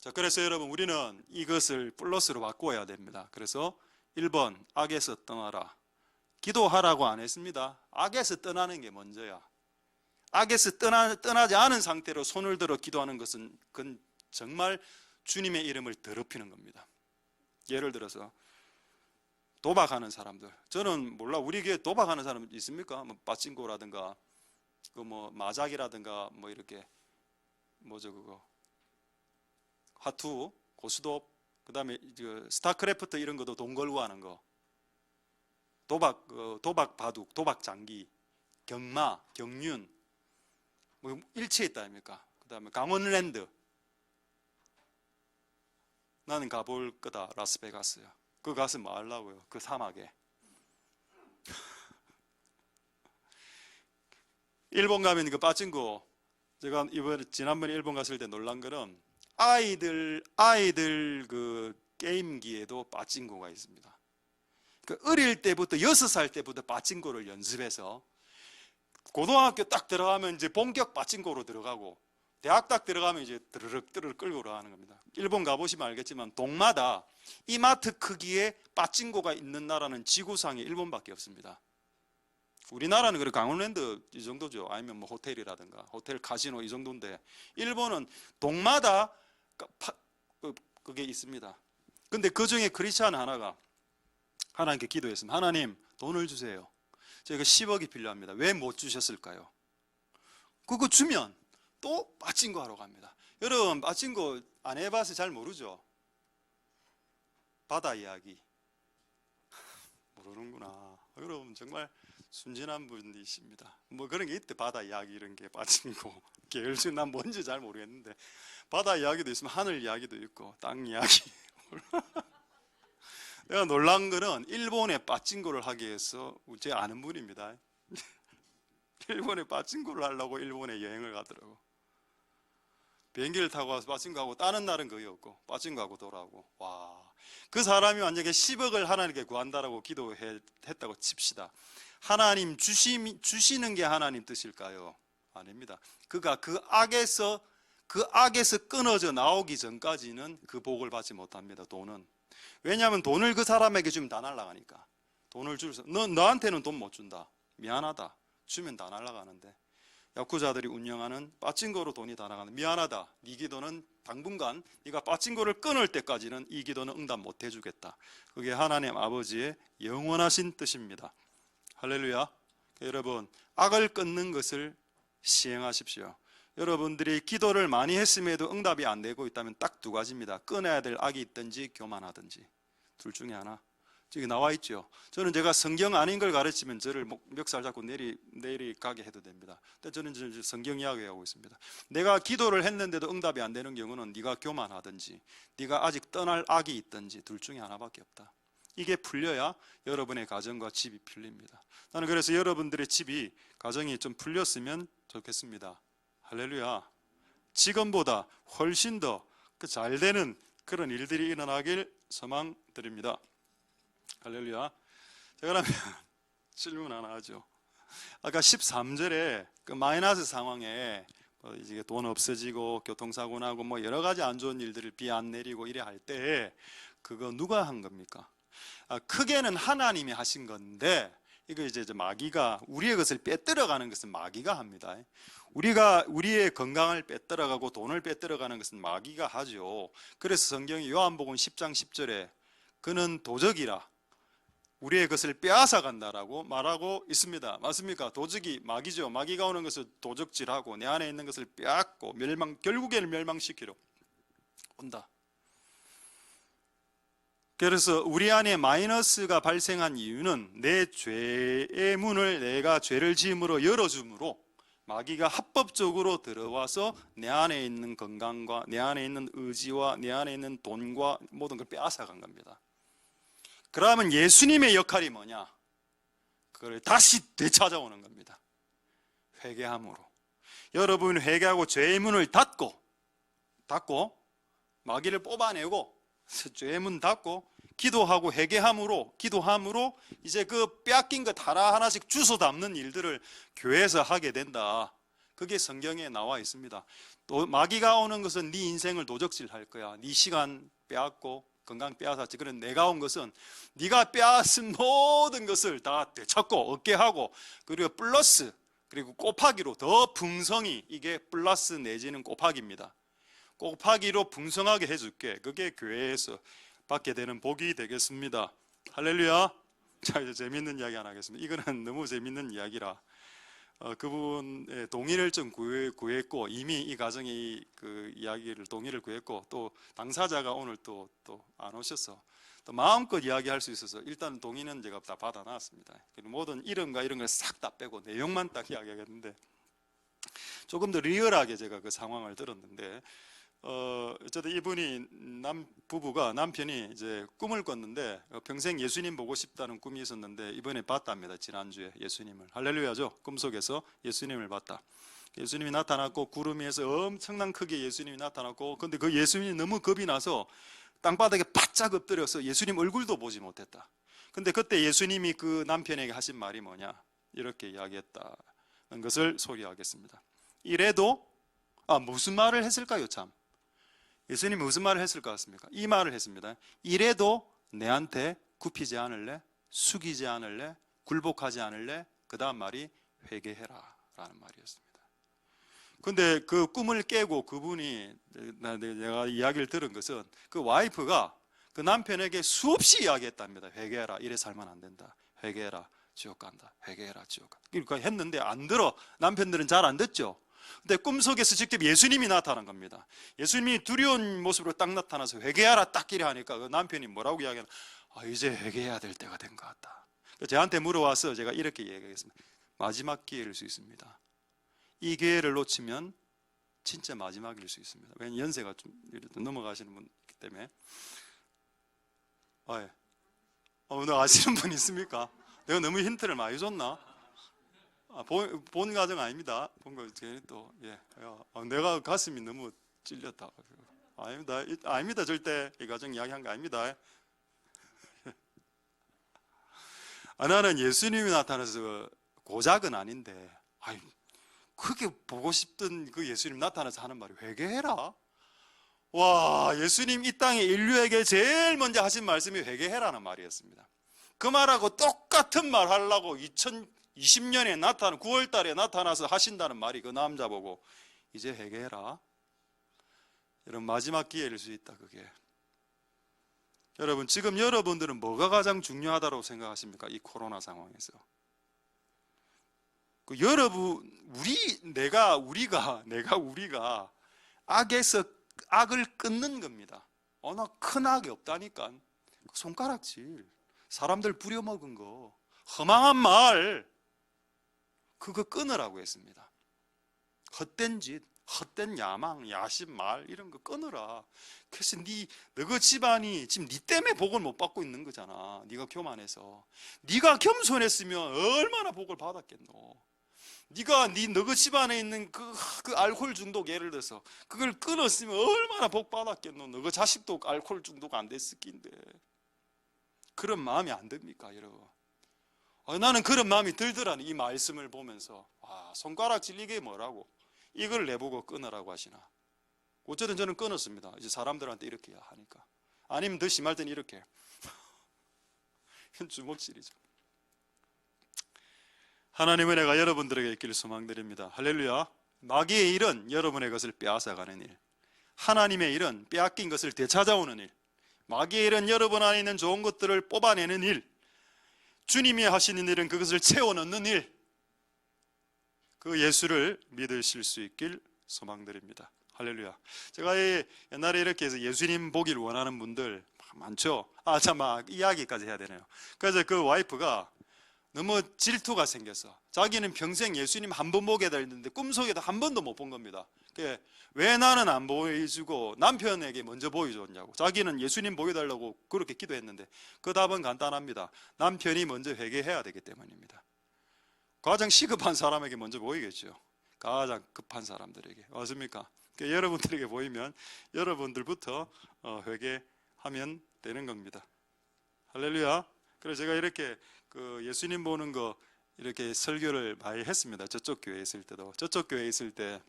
자, 그래서 여러분 우리는 이것을 플러스로 바꿔야 됩니다. 그래서 1번 악에서 떠나라. 기도하라고 안 했습니다. 악에서 떠나는 게 먼저야. 악에서 떠나지 않은 상태로 손을 들어 기도하는 것은 그건 정말 주님의 이름을 더럽히는 겁니다. 예를 들어서 도박하는 사람들, 저는 몰라 우리 교회 도박하는 사람 있습니까? 뭐 빠친코라든가 그 뭐 마작이라든가 뭐 이렇게 뭐죠 그거 하투, 고스톱, 그다음에 스타크래프트 이런 것도 돈 걸고 하는 거, 도박 바둑, 도박 장기, 경마, 경륜 뭐 일치에 있다 아닙니까? 그다음에 강원랜드, 나는 가볼 거다 라스베가스야. 그 가서 뭐 하려고요? 그 사막에. 일본 가면 그 빠진거, 제가 지난번에 일본 갔을 때 놀란 거는 아이들 그 게임기에도 빠진거가 있습니다. 그 어릴 때부터 6살 때부터 빠진거를 연습해서 고등학교 딱 들어가면 이제 본격 빠진거로 들어가고 대학 딱 들어가면 이제 드르륵 끌고 들어가는 겁니다. 일본 가보시면 알겠지만 동마다 이마트 크기의 빠진코가 있는 나라는 지구상에 일본밖에 없습니다. 우리나라는 그래 강원랜드 이 정도죠. 아니면 뭐 호텔이라든가 호텔 카지노 이 정도인데 일본은 동마다 그게 있습니다. 근데 그 중에 크리스찬 하나가 하나님께 기도했습니다. 하나님 돈을 주세요. 저희가 10억이 필요합니다. 왜 못 주셨을까요? 그거 주면 또 빠진코 하러 갑니다. 여러분 빠진코 안 해봐서 잘 모르죠? 바다 이야기 모르는구나. 여러분 정말 순진한 분이십니다. 뭐 그런 게 있대. 바다 이야기 이런 게 빠진코 계열수 난 뭔지 잘 모르겠는데 바다 이야기도 있으면 하늘 이야기도 있고 땅 이야기. 내가 놀란 거는 일본에 빠진코를 하기 위해서 제 아는 분입니다. 일본에 빠진코를 하려고 일본에 여행을 가더라고. 비행기를 타고 와서 빠진코하고 따는 날은 거의 없고 빠진코하고 돌아오고. 와, 그 사람이 만약에 10억을 하나님께 구한다라고 기도했다고 칩시다. 하나님 주시는 게 하나님 뜻일까요? 아닙니다. 그가 그 악에서 끊어져 나오기 전까지는 그 복을 받지 못합니다. 돈은. 왜냐하면 돈을 그 사람에게 주면 다 날아가니까. 돈을 너한테는 돈 못 준다. 미안하다. 주면 다 날아가는데 야쿠자들이 운영하는 빠찡거로 돈이 다 나가는, 미안하다, 네 기도는 당분간 네가 빠찡거를 끊을 때까지는 이 기도는 응답 못 해주겠다. 그게 하나님 아버지의 영원하신 뜻입니다. 할렐루야. 여러분, 악을 끊는 것을 시행하십시오. 여러분들이 기도를 많이 했음에도 응답이 안 되고 있다면 딱 두 가지입니다. 끊어야 될 악이 있든지 교만하든지, 둘 중에 하나. 저기 나와 있죠. 저는 제가 성경 아닌 걸 가르치면 저를 멱살 잡고 내리 가게 해도 됩니다. 근데 저는 성경 이야기하고 있습니다. 내가 기도를 했는데도 응답이 안 되는 경우는 네가 교만하든지 네가 아직 떠날 악이 있든지 둘 중에 하나밖에 없다. 이게 풀려야 여러분의 가정과 집이 풀립니다. 나는 그래서 여러분들의 집이, 가정이 좀 풀렸으면 좋겠습니다. 할렐루야. 지금보다 훨씬 더 잘 되는 그런 일들이 일어나길 소망드립니다. 할렐루야. 자, 그러면 질문 하나 하죠. 아까 13절에 그 마이너스 상황에 이제 돈 없어지고 교통사고 나고 뭐 여러 가지 안 좋은 일들을 비 안 내리고 이래 할 때 그거 누가 한 겁니까? 크게는 하나님이 하신 건데, 이거 이제 마귀가, 우리의 것을 빼앗들어가는 것은 마귀가 합니다. 우리가 우리의 건강을 빼앗들어가고 돈을 빼앗들어가는 것은 마귀가 하죠. 그래서 성경이 요한복음 10장 10절에 그는 도적이라, 우리의 것을 빼앗아 간다라고 말하고 있습니다. 맞습니까? 도적이 마귀죠. 마귀가 오는 것을 도적질하고 내 안에 있는 것을 빼앗고 결국에는 멸망시키러 온다. 그래서 우리 안에 마이너스가 발생한 이유는 내 죄의 문을 내가 죄를 지음으로 열어줌으로 마귀가 합법적으로 들어와서 내 안에 있는 건강과 내 안에 있는 의지와 내 안에 있는 돈과 모든 걸 빼앗아 간 겁니다. 그러면 예수님의 역할이 뭐냐? 그걸 다시 되찾아오는 겁니다. 회개함으로. 여러분 회개하고 죄의 문을 닫고 마귀를 뽑아내고 죄의 문 닫고 기도하고 회개함으로, 기도함으로 이제 그 빼앗긴 것 하나하나씩 주워 담는 일들을 교회에서 하게 된다. 그게 성경에 나와 있습니다. 또 마귀가 오는 것은 네 인생을 도적질할 거야. 네 시간 빼앗고 건강 빼앗았지. 그런 내가 온 것은 네가 빼앗은 모든 것을 다 되찾고 얻게 하고, 그리고 플러스, 그리고 곱하기로 더 풍성히, 이게 플러스 내지는 곱하기입니다. 곱하기로 풍성하게 해줄게. 그게 교회에서 받게 되는 복이 되겠습니다. 할렐루야. 자, 이제 재밌는 이야기 하나 하겠습니다. 이거는 너무 재밌는 이야기라 그분의 동의를 좀 구했고, 이미 이 가정이 그 이야기를 동의를 구했고, 또 당사자가 오늘 또 안 오셔서 또 마음껏 이야기할 수 있어서 일단 동의는 제가 다 받아놨습니다. 모든 이름과 이런 걸 싹 다 빼고 내용만 딱 이야기하겠는데, 조금 더 리얼하게 제가 그 상황을 들었는데, 어쨌든 이분이 부부가, 남편이 이제 꿈을 꿨는데 평생 예수님 보고 싶다는 꿈이 있었는데 이번에 봤답니다. 지난주에 예수님을. 할렐루야죠. 꿈속에서 예수님을 봤다. 예수님이 나타났고 구름 위에서 엄청난 크게 예수님이 나타났고, 근데 그 예수님이 너무 겁이 나서 땅바닥에 바짝 엎드려서 예수님 얼굴도 보지 못했다. 근데 그때 예수님이 그 남편에게 하신 말이 뭐냐, 이렇게 이야기했다는 것을 소개하겠습니다. 이래도 무슨 말을 했을까요? 참, 예수님이 무슨 말을 했을 것 같습니까? 이 말을 했습니다. 이래도 내한테 굽히지 않을래? 숙이지 않을래? 굴복하지 않을래? 그 다음 말이 회개해라 라는 말이었습니다. 근데 그 꿈을 깨고 그분이, 내가 이야기를 들은 것은 그 와이프가 그 남편에게 수없이 이야기했답니다. 회개해라, 이래 살면 안 된다. 회개해라, 지옥 간다. 회개해라, 지옥 간다. 그러니까 했는데 안 들어. 남편들은 잘 안 듣죠. 근데 꿈속에서 직접 예수님이 나타난 겁니다. 예수님이 두려운 모습으로 딱 나타나서 회개하라 딱 이래 하니까 그 남편이 뭐라고 이야기하나, 이제 회개해야 될 때가 된 것 같다. 저한테 물어와서 제가 이렇게 얘기하겠습니다. 마지막 기회일 수 있습니다. 이 기회를 놓치면 진짜 마지막일 수 있습니다. 왜냐하면 연세가 좀 넘어가시는 분이기 때문에. 예. 너 아시는 분 있습니까? 내가 너무 힌트를 많이 줬나? 본 가정 아닙니다. 본 거 괜히 또, 예. 내가 가슴이 너무 찔렸다. 아닙니다. 절대 이 가정 이야기한 거 아닙니다. 나는 예수님이 나타나서 고작은 아닌데, 그게 보고 싶던 그 예수님 나타나서 하는 말이 회개해라. 와, 예수님 이 땅에 인류에게 제일 먼저 하신 말씀이 회개해라는 말이었습니다. 그 말하고 똑같은 말 하려고 20년에 9월 달에 나타나서 하신다는 말이 그 남자 보고 이제 회개해라. 이런 마지막 기회일 수 있다. 그게 여러분, 지금 여러분들은 뭐가 가장 중요하다고 생각하십니까? 이 코로나 상황에서 그 여러분, 우리가 악에서 악을 끊는 겁니다. 어느 큰 악이 없다니까. 손가락질, 사람들 부려먹은 거, 허망한 말, 그거 끊으라고 했습니다. 헛된 짓, 헛된 야망, 야심 말 이런 거 끊으라. 그래서 너희 집안이 지금 네 때문에 복을 못 받고 있는 거잖아. 네가 교만해서. 네가 겸손했으면 얼마나 복을 받았겠노. 너희 집안에 있는 그 알코올 중독, 예를 들어서 그걸 끊었으면 얼마나 복 받았겠노. 너희 자식도 알코올 중독 안 됐을 낀데. 그런 마음이 안 듭니까, 여러분? 나는 그런 마음이 들더라니. 이 말씀을 보면서 손가락질 이게 뭐라고, 이걸 내보고 끊으라고 하시나. 어쨌든 저는 끊었습니다. 이제 사람들한테 이렇게 하니까. 아니면 더 심할 때는 이렇게 주먹질이죠. 하나님의 은혜가 여러분들에게 있기를 소망드립니다. 할렐루야. 마귀의 일은 여러분의 것을 빼앗아가는 일, 하나님의 일은 빼앗긴 것을 되찾아오는 일, 마귀의 일은 여러분 안에 있는 좋은 것들을 뽑아내는 일, 주님이 하시는 일은 그것을 채워넣는 일, 그 예수를 믿으실 수 있길 소망드립니다. 할렐루야. 제가 옛날에 이렇게 해서 예수님 보기를 원하는 분들 많죠. 이야기까지 해야 되네요. 그래서 그 와이프가 너무 질투가 생겼어. 자기는 평생 예수님 한 번 보게 됐는데 꿈속에도 한 번도 못 본 겁니다. 왜 나는 안 보여주고 남편에게 먼저 보여줬냐고. 자기는 예수님 보여달라고 그렇게 기도했는데 그 답은 간단합니다. 남편이 먼저 회개해야 되기 때문입니다. 가장 시급한 사람에게 먼저 보이겠죠. 가장 급한 사람들에게. 맞습니까? 여러분들에게 보이면 여러분들부터 회개하면 되는 겁니다. 할렐루야. 그래서 제가 이렇게 예수님 보는 거 이렇게 설교를 많이 했습니다. 저쪽 교회에 있을 때도. 저쪽 교회에 있을 때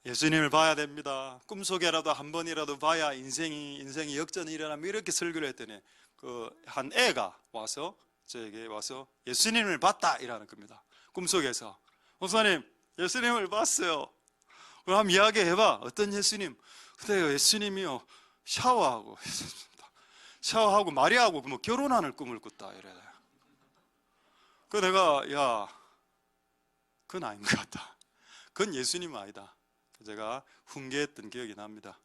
예수님을 봐야 됩니다. 꿈속에라도 한 번이라도 봐야 인생이 역전이 일어나면, 이렇게 설교를 했더니 한 애가 와서 저에게 와서 예수님을 봤다 이라는 겁니다. 꿈속에서. 목사님, 예수님을 봤어요. 그럼 한번 이야기해봐. 어떤 예수님? 근데 예수님이요, 샤워하고 마리아하고 결혼하는 꿈을 꿨다 이래. 내가 그건 아닌 것 같다. 그건 예수님 아니다. 제가 훈계했던 기억이 납니다.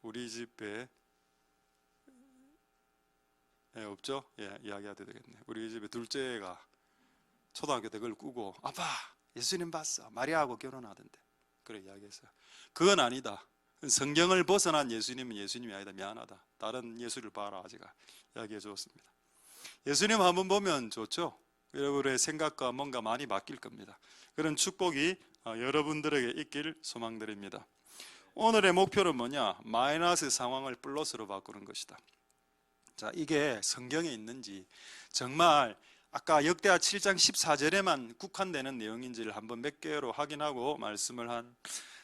우리 집에 없죠? 이야기해도 되겠네. 우리 집에 둘째가 초등학교 때 그걸 꾸고, 아빠 예수님 봤어, 마리아하고 결혼하던데. 그래 이야기했어요. 그건 아니다. 성경을 벗어난 예수님은 예수님이 아니다. 미안하다. 다른 예수를 봐라. 제가 이야기해 주었습니다. 예수님 한번 보면 좋죠. 여러분의 생각과 뭔가 많이 바뀔 겁니다. 그런 축복이 여러분들에게 있길 소망드립니다. 오늘의 목표는 뭐냐? 마이너스 상황을 플러스로 바꾸는 것이다. 자, 이게 성경에 있는지, 정말 아까 역대하 7장 14절에만 국한되는 내용인지를 한번 몇 개로 확인하고 말씀을 한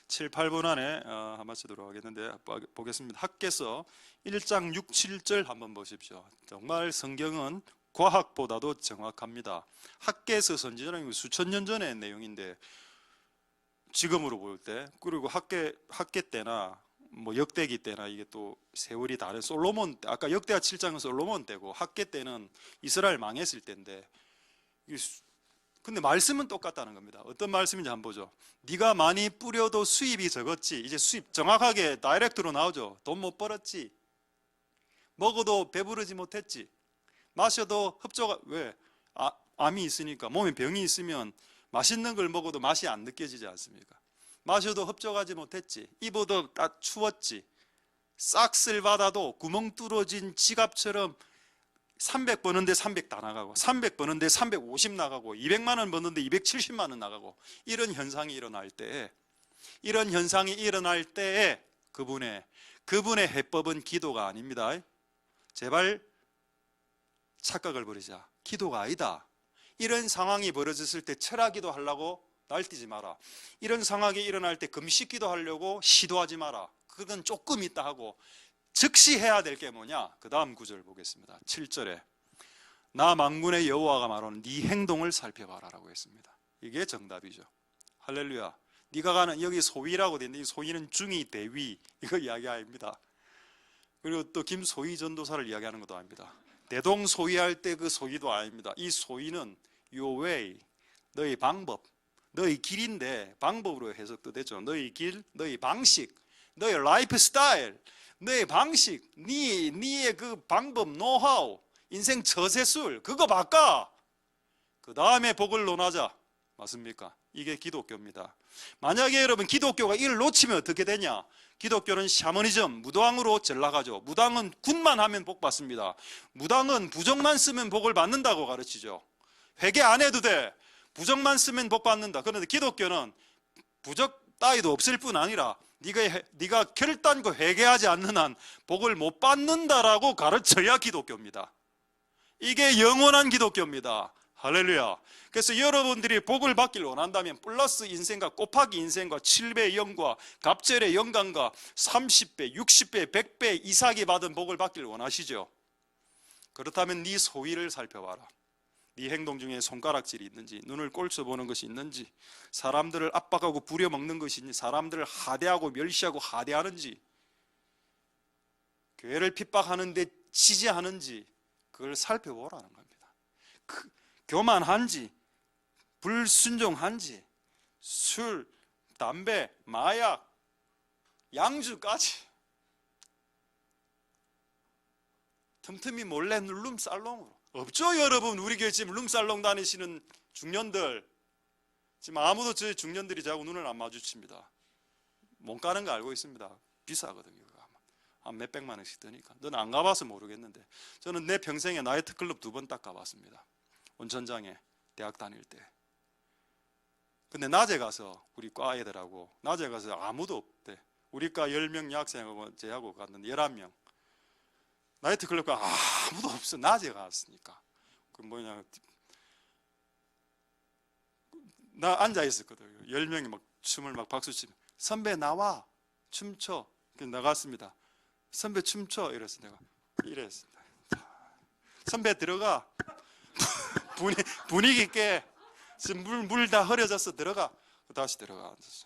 7, 8분 안에 마치도록 하겠는데, 보겠습니다. 학개서 1장 6, 7절 한번 보십시오. 정말 성경은 과학보다도 정확합니다. 학개서 선지자는 수천 년 전의 내용인데, 지금으로 볼 때, 그리고 학개 때나 역대기 때나 이게 또 세월이 다른 솔로몬 때, 아까 역대하 7장은 솔로몬 때고 학개 때는 이스라엘 망했을 때인데, 근데 말씀은 똑같다는 겁니다. 어떤 말씀인지 한번 보죠. 네가 많이 뿌려도 수입이 적었지. 이제 수입 정확하게 다이렉트로 나오죠. 돈 못 벌었지. 먹어도 배부르지 못했지. 마셔도 왜? 암이 있으니까, 몸에 병이 있으면 맛있는 걸 먹어도 맛이 안 느껴지지 않습니까? 마셔도 흡족하지 못했지. 입어도 딱 추웠지. 싹쓸 받아도 구멍 뚫어진 지갑처럼 300 버는데 300 다 나가고, 300 버는데 350 나가고, 200만 원 버는데 270만 원 나가고, 이런 현상이 일어날 때에 그분의 해법은 기도가 아닙니다. 제발 착각을 버리자. 기도가 아니다. 이런 상황이 벌어졌을 때 철학기도 하려고 날뛰지 마라. 이런 상황이 일어날 때 금식기도 하려고 시도하지 마라. 그건 조금 있다 하고 즉시 해야 될 게 뭐냐? 그 다음 구절 보겠습니다. 7절에 나 만군의 여호와가 말하는 네 행동을 살펴봐라라고 했습니다. 이게 정답이죠. 할렐루야. 네가 가는 여기 소위라고 되어 있는데 이 소위는 중위, 대위 이거 이야기 아닙니다. 그리고 또 김소위 전도사를 이야기하는 것도 아닙니다. 대동소위할 때 그 소위도 아닙니다. 이 소위는 your way, 너의 방법, 너의 길인데 방법으로 해석도 되죠. 너의 길, 너의 방식, 너의 라이프 스타일, 너의 방식, 네의 그 방법, 노하우, 인생 처세술 그거 바꿔. 그 다음에 복을 논하자. 맞습니까? 이게 기독교입니다. 만약에 여러분 기독교가 이를 놓치면 어떻게 되냐? 기독교는 샤머니즘, 무당으로 전락하죠. 무당은 굿만 하면 복 받습니다. 무당은 부적만 쓰면 복을 받는다고 가르치죠. 회개 안 해도 돼. 부적만 쓰면 복 받는다. 그런데 기독교는 부적 따위도 없을 뿐 아니라 네가 결단코 회개하지 않는 한 복을 못 받는다라고 가르쳐야 기독교입니다. 이게 영원한 기독교입니다. 할렐루야. 그래서 여러분들이 복을 받기를 원한다면 플러스 인생과 곱하기 인생과 7배의 영과 갑절의 영광과 30배, 60배, 100배 이상이 받은 복을 받기를 원하시죠. 그렇다면 네 소위를 살펴봐라. 네 행동 중에 손가락질이 있는지, 눈을 꼴쳐보는 것이 있는지, 사람들을 압박하고 부려먹는 것이 있는지, 사람들을 하대하고 멸시하고 하대하는지, 교회를 핍박하는데 지지하는지 그걸 살펴보라는 겁니다. 교만한지, 불순종한지, 술, 담배, 마약, 양주까지 틈틈이 몰래 룸살롱으로. 없죠 여러분. 우리 교회 지금 룸살롱 다니시는 중년들 지금 아무도 저희 중년들이 자꾸 눈을 안 마주칩니다. 못 가는 거 알고 있습니다. 비싸거든요. 한 몇백만 원씩 드니까. 너는 안 가봐서 모르겠는데 저는 내 평생에 나이트클럽 2번 딱 가봤습니다. 온천장에 대학 다닐 때. 근데 낮에 가서 우리 과 애들하고 낮에 가서 아무도 없대. 우리 과 10명 여학생하고 제하고 갔는데 11명. 나이트클럽 가 아무도 없어. 낮에 갔으니까. 그 뭐냐, 나 앉아 있었거든요. 10명이 막 춤을 막 박수 치면 선배 나와 춤춰. 그래서 나갔습니다. 선배 춤춰 이랬어. 내가 이랬습니다. 선배 들어가. 분위기 있게 물 다 흐려져서 들어가. 다시 들어가 앉았어.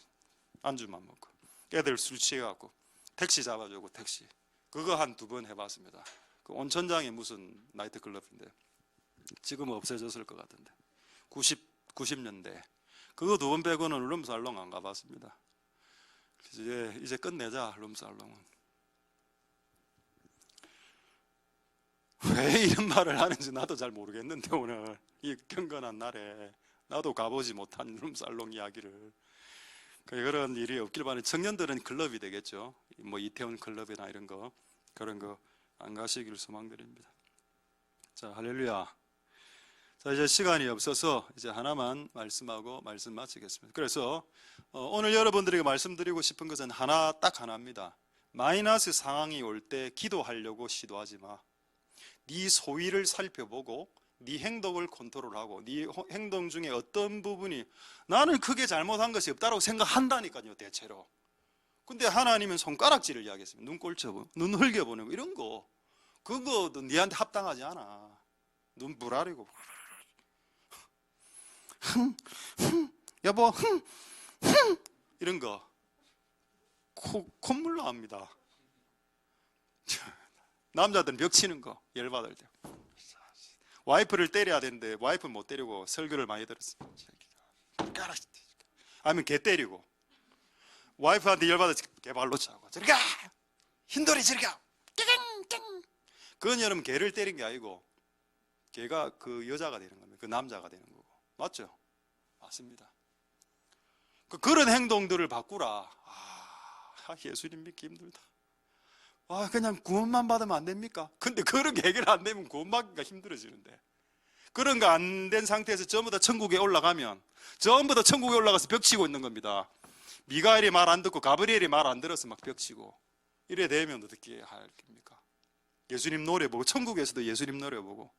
안주만 먹고 애들 술 취해갖고 택시 잡아주고 택시 그거 한 2번 해봤습니다. 그 온천장이 무슨 나이트클럽인데 지금 없어졌을 것 같은데 90년대 그거 2번 빼고는 룸살롱 안 가봤습니다. 그래서 이제 끝내자. 룸살롱은 왜 이런 말을 하는지 나도 잘 모르겠는데 오늘 이 경건한 날에 나도 가보지 못한 룸살롱 이야기를. 그런 일이 없길 바라는. 청년들은 클럽이 되겠죠. 뭐 이태원 클럽이나 이런 거 그런 거 안 가시길 소망드립니다. 자, 할렐루야. 자, 이제 시간이 없어서 이제 하나만 말씀하고 말씀 마치겠습니다. 그래서 오늘 여러분들에게 말씀드리고 싶은 것은 딱 하나입니다. 마이너스 상황이 올 때 기도하려고 시도하지 마. 네 소위를 살펴보고 네 행동을 컨트롤하고 네 행동 중에 어떤 부분이 나는 크게 잘못한 것이 없다고 생각한다니까요. 대체로. 근데 하나님은 손가락질을 이야기했습니다. 눈 꼴쳐보고 눈 흘겨보는 거 이런 거 그거도 네한테 합당하지 않아. 눈 부라리고 여보 이런 거 콧물 나옵니다. 남자들은 벽 치는 거 열받을 때 와이프를 때려야 되는데 와이프 못 때리고 설교를 많이 들었어. 아니면 개 때리고 와이프한테 열받아서 개발로 차고 저리가 흰돌이 저리가 띵띵. 그건 여러분 개를 때린 게 아니고 개가 그 여자가 되는 겁니다. 그 남자가 되는 거고. 맞죠? 맞습니다. 그런 행동들을 바꾸라. 예수님 믿기 힘들다. 그냥 구원만 받으면 안 됩니까? 근데 그런 게 해결 안 되면 구원받기가 힘들어지는데 그런 거 안 된 상태에서 전부 다 천국에 올라가면 전부 다 천국에 올라가서 벽치고 있는 겁니다. 미가엘이 말 안 듣고 가브리엘이 말 안 들어서 막 벽치고 이래 되면 어떻게 할 겁니까? 예수님 노래 보고 천국에서도 예수님 노래 보고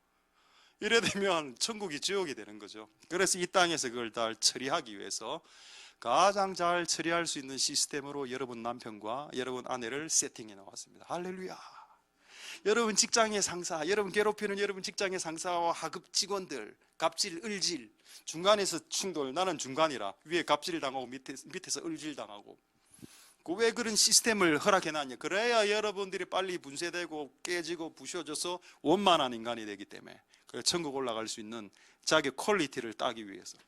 이래 되면 천국이 지옥이 되는 거죠. 그래서 이 땅에서 그걸 다 처리하기 위해서 가장 잘 처리할 수 있는 시스템으로 여러분 남편과 여러분 아내를 세팅해 나왔습니다. 할렐루야. 여러분 직장의 상사, 여러분 괴롭히는 여러분 직장의 상사와 하급 직원들, 갑질, 을질, 중간에서 충돌, 나는 중간이라 위에 갑질 당하고 밑에서 을질 당하고, 왜 그런 시스템을 허락해놨냐? 그래야 여러분들이 빨리 분쇄되고 깨지고 부셔져서 원만한 인간이 되기 때문에, 천국 올라갈 수 있는 자기 퀄리티를 따기 위해서.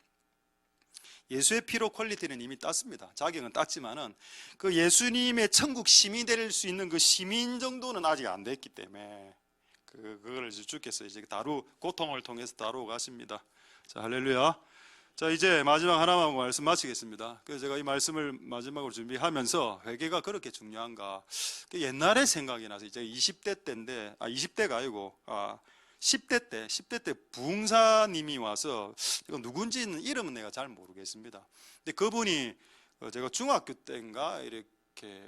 예수의 피로 퀄리티는 이미 땄습니다. 자격은 땄지만은 그 예수님의 천국 시민이 될 수 있는 그 시민 정도는 아직 안 됐기 때문에 그걸 주께서 이제 고통을 통해서 다루어 가십니다. 자, 할렐루야. 자, 이제 마지막 하나만 말씀 마치겠습니다. 그래서 제가 이 말씀을 마지막으로 준비하면서 회개가 그렇게 중요한가, 옛날에 생각이 나서, 이제 20대 때인데, 20대가 아니고 10대 때 부흥사님이 와서, 누군지는 이름은 내가 잘 모르겠습니다. 근데 그분이 제가 중학교 때인가 이렇게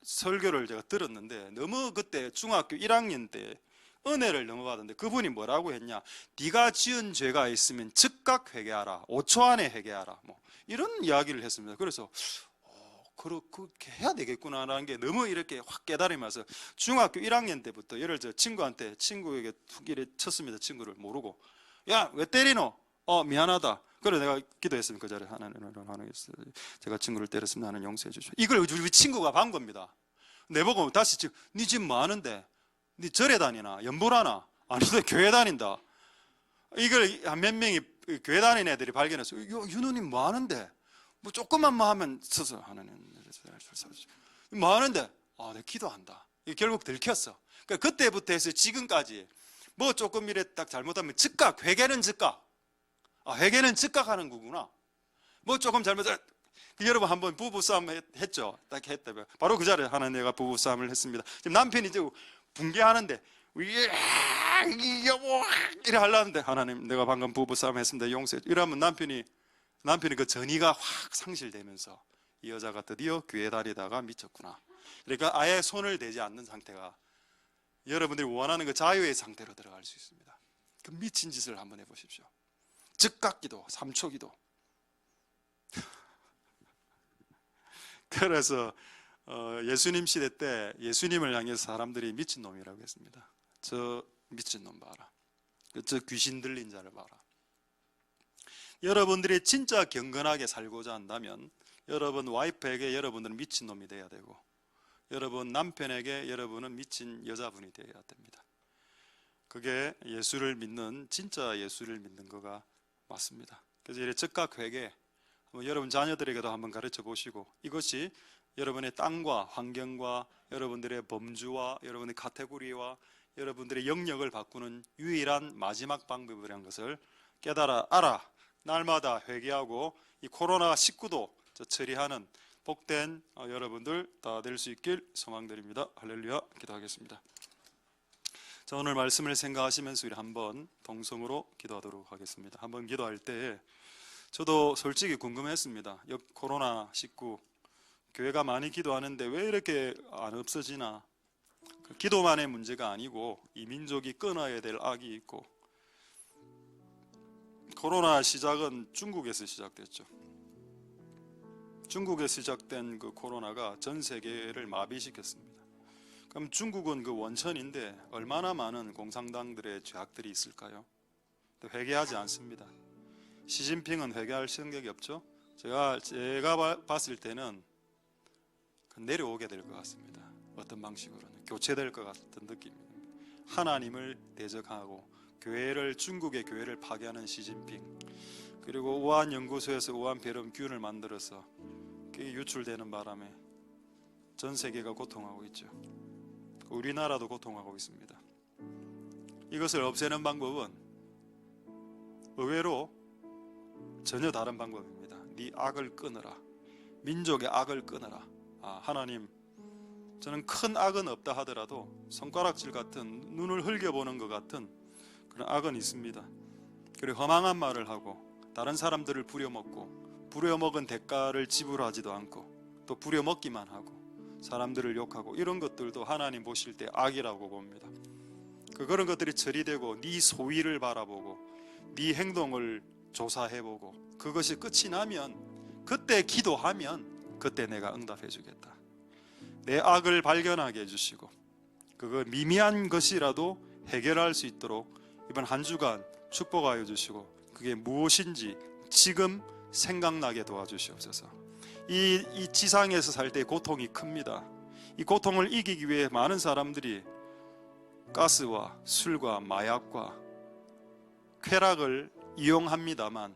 설교를 제가 들었는데, 너무 그때 중학교 1학년 때 은혜를 너무 받았는데, 그분이 뭐라고 했냐? 네가 지은 죄가 있으면 즉각 회개하라, 5초 안에 회개하라, 뭐 이런 이야기를 했습니다. 그래서 그렇게 해야 되겠구나라는 게 너무 이렇게 확 깨달으면서, 중학교 1학년 때부터 예를 들어 친구에게 툭 이래 쳤습니다. 친구를 모르고. 야, 왜 때리노? 미안하다. 그래 내가 기도했습니다. 그 자리에, 하나님 제가 친구를 때렸습니다. 하나님 용서해 주십시오. 이걸 우리 친구가 반 겁니다. 내보고 다시, 네 지금 뭐 하는데? 네 절에 다니나? 연보라나? 아니다, 교회 다닌다. 이걸 몇 명이 교회 다니는 애들이 발견해서, 윤호님 뭐 하는데? 뭐 조금만 뭐 하면 서서, 하나님 뭐 하는데? 내가 기도한다. 결국 들켰어. 그러니까 그때부터 해서 지금까지 뭐 조금 이래 딱 잘못하면 즉각, 회개는 즉각. 회개는 즉각 하는 거구나. 뭐 조금 잘못하면, 여러분 한번 부부싸움 했죠? 딱 했다. 바로 그 자리에 하나 내가 부부싸움을 했습니다. 지금 남편이 이제 붕괴하는데, 여보 이래 하려는데, 하나님 내가 방금 부부싸움 했습니다, 용서해. 이러면 남편이 그 전의가 확 상실되면서, 이 여자가 드디어 교회 다니다가 미쳤구나. 그러니까 아예 손을 대지 않는 상태가, 여러분들이 원하는 그 자유의 상태로 들어갈 수 있습니다. 그 미친 짓을 한번 해보십시오. 즉각 기도, 3초 기도. 그래서 예수님 시대 때 예수님을 향해서 사람들이 미친놈이라고 했습니다. 저 미친놈 봐라, 저 귀신 들린 자를 봐라. 여러분들이 진짜 경건하게 살고자 한다면, 여러분 와이프에게 여러분들은 미친놈이 돼야 되고, 여러분 남편에게 여러분은 미친 여자분이 되어야 됩니다. 그게 예수를 믿는, 진짜 예수를 믿는 거가 맞습니다. 그래서 이렇게 즉각 회개, 여러분 자녀들에게도 한번 가르쳐 보시고, 이것이 여러분의 땅과 환경과 여러분들의 범주와 여러분의 카테고리와 여러분들의 영역을 바꾸는 유일한 마지막 방법이라는 것을 알아. 날마다 회개하고 이 코로나19도 처리하는 복된 여러분들 다 될 수 있길 소망드립니다. 할렐루야. 기도하겠습니다. 자, 오늘 말씀을 생각하시면서 우리 한번 동성으로 기도하도록 하겠습니다. 한번 기도할 때 저도 솔직히 궁금했습니다. 코로나19 교회가 많이 기도하는데 왜 이렇게 안 없어지나? 기도만의 문제가 아니고 이 민족이 끊어야 될 악이 있고, 코로나 시작은 중국에서 시작됐죠. 중국에 시작된 그 코로나가 전 세계를 마비시켰습니다. 그럼 중국은 그 원천인데 얼마나 많은 공산당들의 죄악들이 있을까요? 회개하지 않습니다. 시진핑은 회개할 생각이 없죠. 제가 봤을 때는 내려오게 될 것 같습니다. 어떤 방식으로는 교체될 것 같은 느낌입니다. 하나님을 대적하고 중국의 교회를 파괴하는 시진핑, 그리고 우한 연구소에서 우한 폐렴균을 만들어서 그게 유출되는 바람에 전 세계가 고통하고 있죠. 우리나라도 고통하고 있습니다. 이것을 없애는 방법은 의외로 전혀 다른 방법입니다. 네 악을 끊어라. 민족의 악을 끊어라. 하나님, 저는 큰 악은 없다 하더라도 손가락질 같은, 눈을 흘겨보는 것 같은 그런 악은 있습니다. 그리고 허망한 말을 하고 다른 사람들을 부려먹고, 부려먹은 대가를 지불하지도 않고 또 부려먹기만 하고 사람들을 욕하고, 이런 것들도 하나님 보실 때 악이라고 봅니다. 그런 것들이 처리되고 네 소위를 바라보고 네 행동을 조사해보고 그것이 끝이 나면, 그때 기도하면 그때 내가 응답해 주겠다. 내 악을 발견하게 해주시고 그거 미미한 것이라도 해결할 수 있도록 이번 한 주간 축복하여 주시고, 그게 무엇인지 지금 생각나게 도와주시옵소서. 이 지상에서 살 때 고통이 큽니다. 이 고통을 이기기 위해 많은 사람들이 가스와 술과 마약과 쾌락을 이용합니다만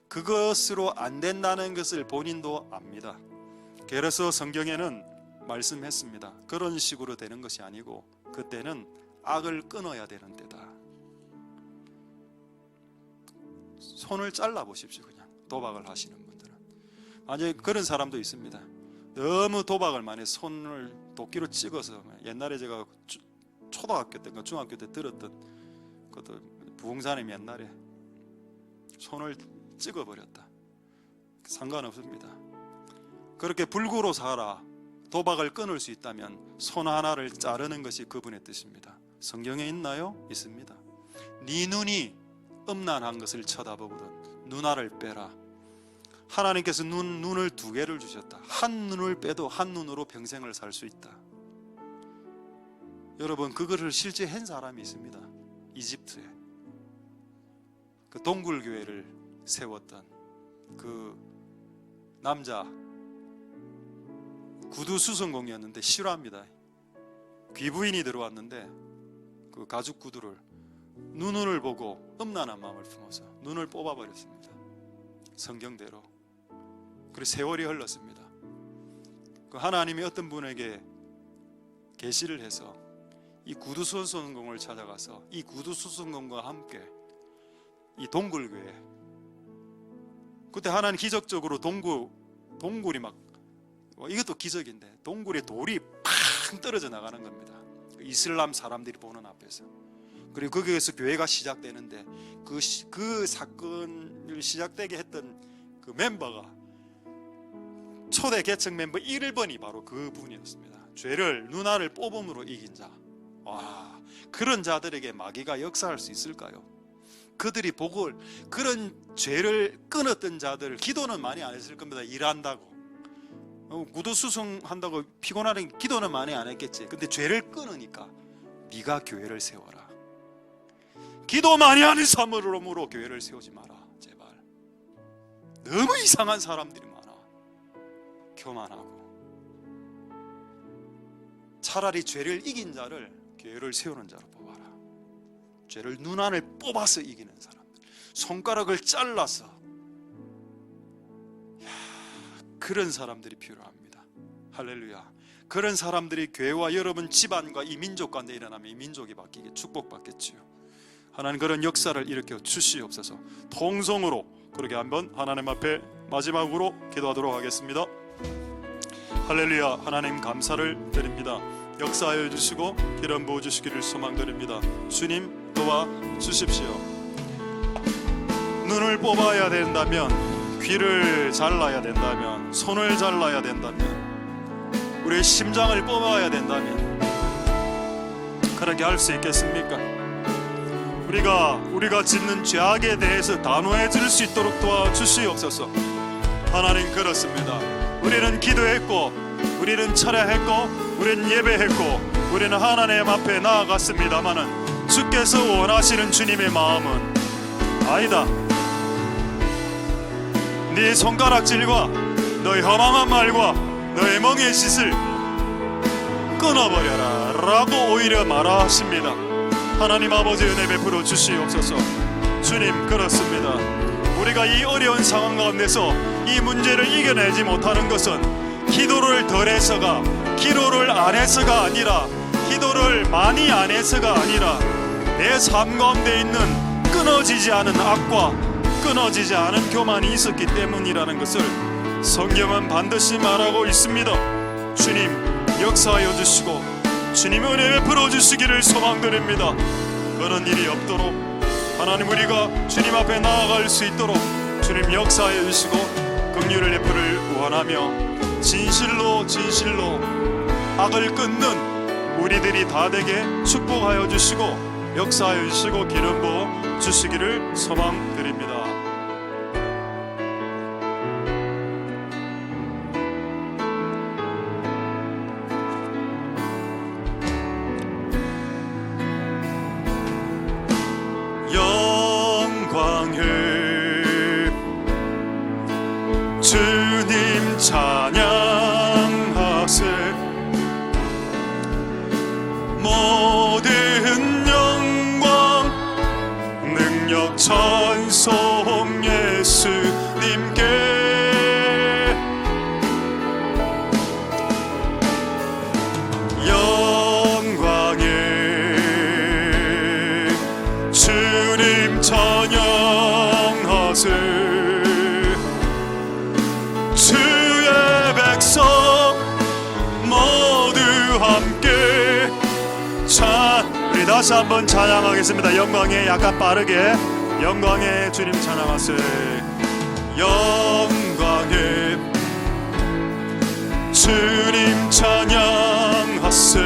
그것으로 안 된다는 것을 본인도 압니다. 그래서 성경에는 말씀했습니다. 그런 식으로 되는 것이 아니고 그때는 악을 끊어야 되는 때다. 손을 잘라 보십시오. 그냥 도박을 하시는 분들은. 만약에 그런 사람도 있습니다. 너무 도박을 많이 해서 손을 도끼로 찍어서, 옛날에 제가 초등학교 때인가 중학교 때 들었던 것도, 부흥사님 옛날에 손을 찍어버렸다. 상관없습니다. 그렇게 불구로 살아 도박을 끊을 수 있다면 손 하나를 자르는 것이 그분의 뜻입니다. 성경에 있나요? 있습니다. 네 눈이 음란한 것을 쳐다보거든 눈알을 빼라. 하나님께서 눈을 두 개를 주셨다. 한 눈을 빼도 한 눈으로 평생을 살 수 있다. 여러분, 그거를 실제 한 사람이 있습니다. 이집트에 그 동굴교회를 세웠던 그 남자, 구두 수성공이었는데 실화입니다. 귀부인이 들어왔는데 그 가죽 구두를 눈을 보고 음란한 마음을 품어서 눈을 뽑아버렸습니다. 성경대로. 그리고 세월이 흘렀습니다. 그 하나님이 어떤 분에게 계시를 해서 이 구두 수성공을 찾아가서 이 구두 수성공과 함께 이 동굴교회, 그때 하나님 기적적으로 동굴이 막, 이것도 기적인데 동굴에 돌이 팡 떨어져 나가는 겁니다. 이슬람 사람들이 보는 앞에서. 그리고 거기에서 교회가 시작되는데 그 사건을 시작되게 했던 그 멤버가, 초대 개척 멤버 1번이 바로 그분이었습니다. 죄를, 누나를 뽑음으로 이긴 자. 와, 그런 자들에게 마귀가 역사할 수 있을까요? 그들이 복을, 그런 죄를 끊었던 자들, 기도는 많이 안 했을 겁니다. 일한다고, 구두 수송한다고 피곤하는, 기도는 많이 안 했겠지. 근데 죄를 끊으니까 네가 교회를 세워라. 기도 많이 하는 사람으로 교회를 세우지 마라. 제발. 너무 이상한 사람들이 많아. 교만하고. 차라리 죄를 이긴 자를 교회를 세우는 자로 뽑아라. 죄를 눈안을 뽑아서 이기는 사람들, 손가락을 잘라서, 그런 사람들이 필요합니다. 할렐루야. 그런 사람들이 교회와 여러분 집안과 이 민족 가운데 일어나면 이 민족이 바뀌게 축복받겠지요. 하나님, 그런 역사를 일으켜 주시옵소서. 통성으로 그렇게 한번 하나님 앞에 마지막으로 기도하도록 하겠습니다. 할렐루야. 하나님, 감사를 드립니다. 역사하여 주시고 기름 부어 주시기를 소망드립니다. 주님, 도와 주십시오. 눈을 뽑아야 된다면, 귀를 잘라야 된다면, 손을 잘라야 된다면, 우리의 심장을 뽑아야 된다면 그렇게 할 수 있겠습니까? 우리가 짓는 죄악에 대해서 단호해질 수 있도록 도와주시옵소서. 하나님, 그렇습니다. 우리는 기도했고, 우리는 철야했고, 우리는 예배했고, 우리는 하나님 앞에 나아갔습니다마는 주께서 원하시는 주님의 마음은 아니다. 네 손가락질과 너의 험함한 말과 너의 멍의 짓을 끊어버려라 라고 오히려 말하십니다. 하나님 아버지, 은혜 베풀어 주시옵소서. 주님, 그렇습니다. 우리가 이 어려운 상황 가운데서 이 문제를 이겨내지 못하는 것은 기도를 덜해서가, 기도를 안 해서가 아니라, 기도를 많이 안 해서가 아니라 내 삶 가운데 있는 끊어지지 않은 악과 끊어지지 않은 교만이 있었기 때문이라는 것을 성경은 반드시 말하고 있습니다. 주님, 역사하여 주시고 주님 은혜 베풀어 주시기를 소망드립니다. 그런 일이 없도록 하나님, 우리가 주님 앞에 나아갈 수 있도록 주님 역사하여 주시고 긍휼을 베풀을 원하며 진실로 악을 끊는 우리들이 다 되게 축복하여 주시고 역사하여 주시고 기름 부어 주시기를 소망드립니다. 주님 찬양하세. 모든 영광 능력 찬송 예수님께. 영광에 주님 찬양하세. 주의 백성 모두 함께 우리 다시 한번 찬양하겠습니다. 영광에, 약간 빠르게. 영광에 주님 찬양하세. 영광에 주님 찬양하세.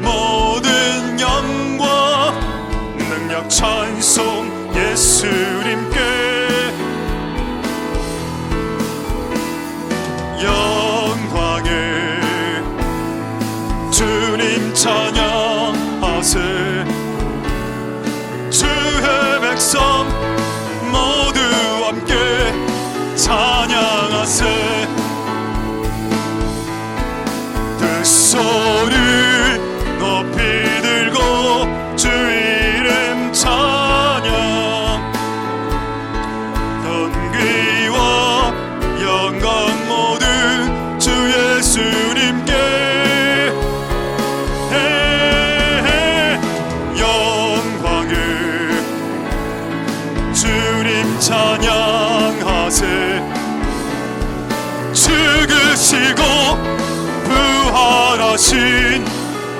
모든 영광 능력 찬송 예수님께. 영광에 주님 찬양하세. 주의 백성 모두 함께 찬양하세. 두 손을 높이 들고 주 이름 찬양. 존귀와 영광 모두 주 예수님께. 영광을 주님 찬양하세. 죽으시고 부활하신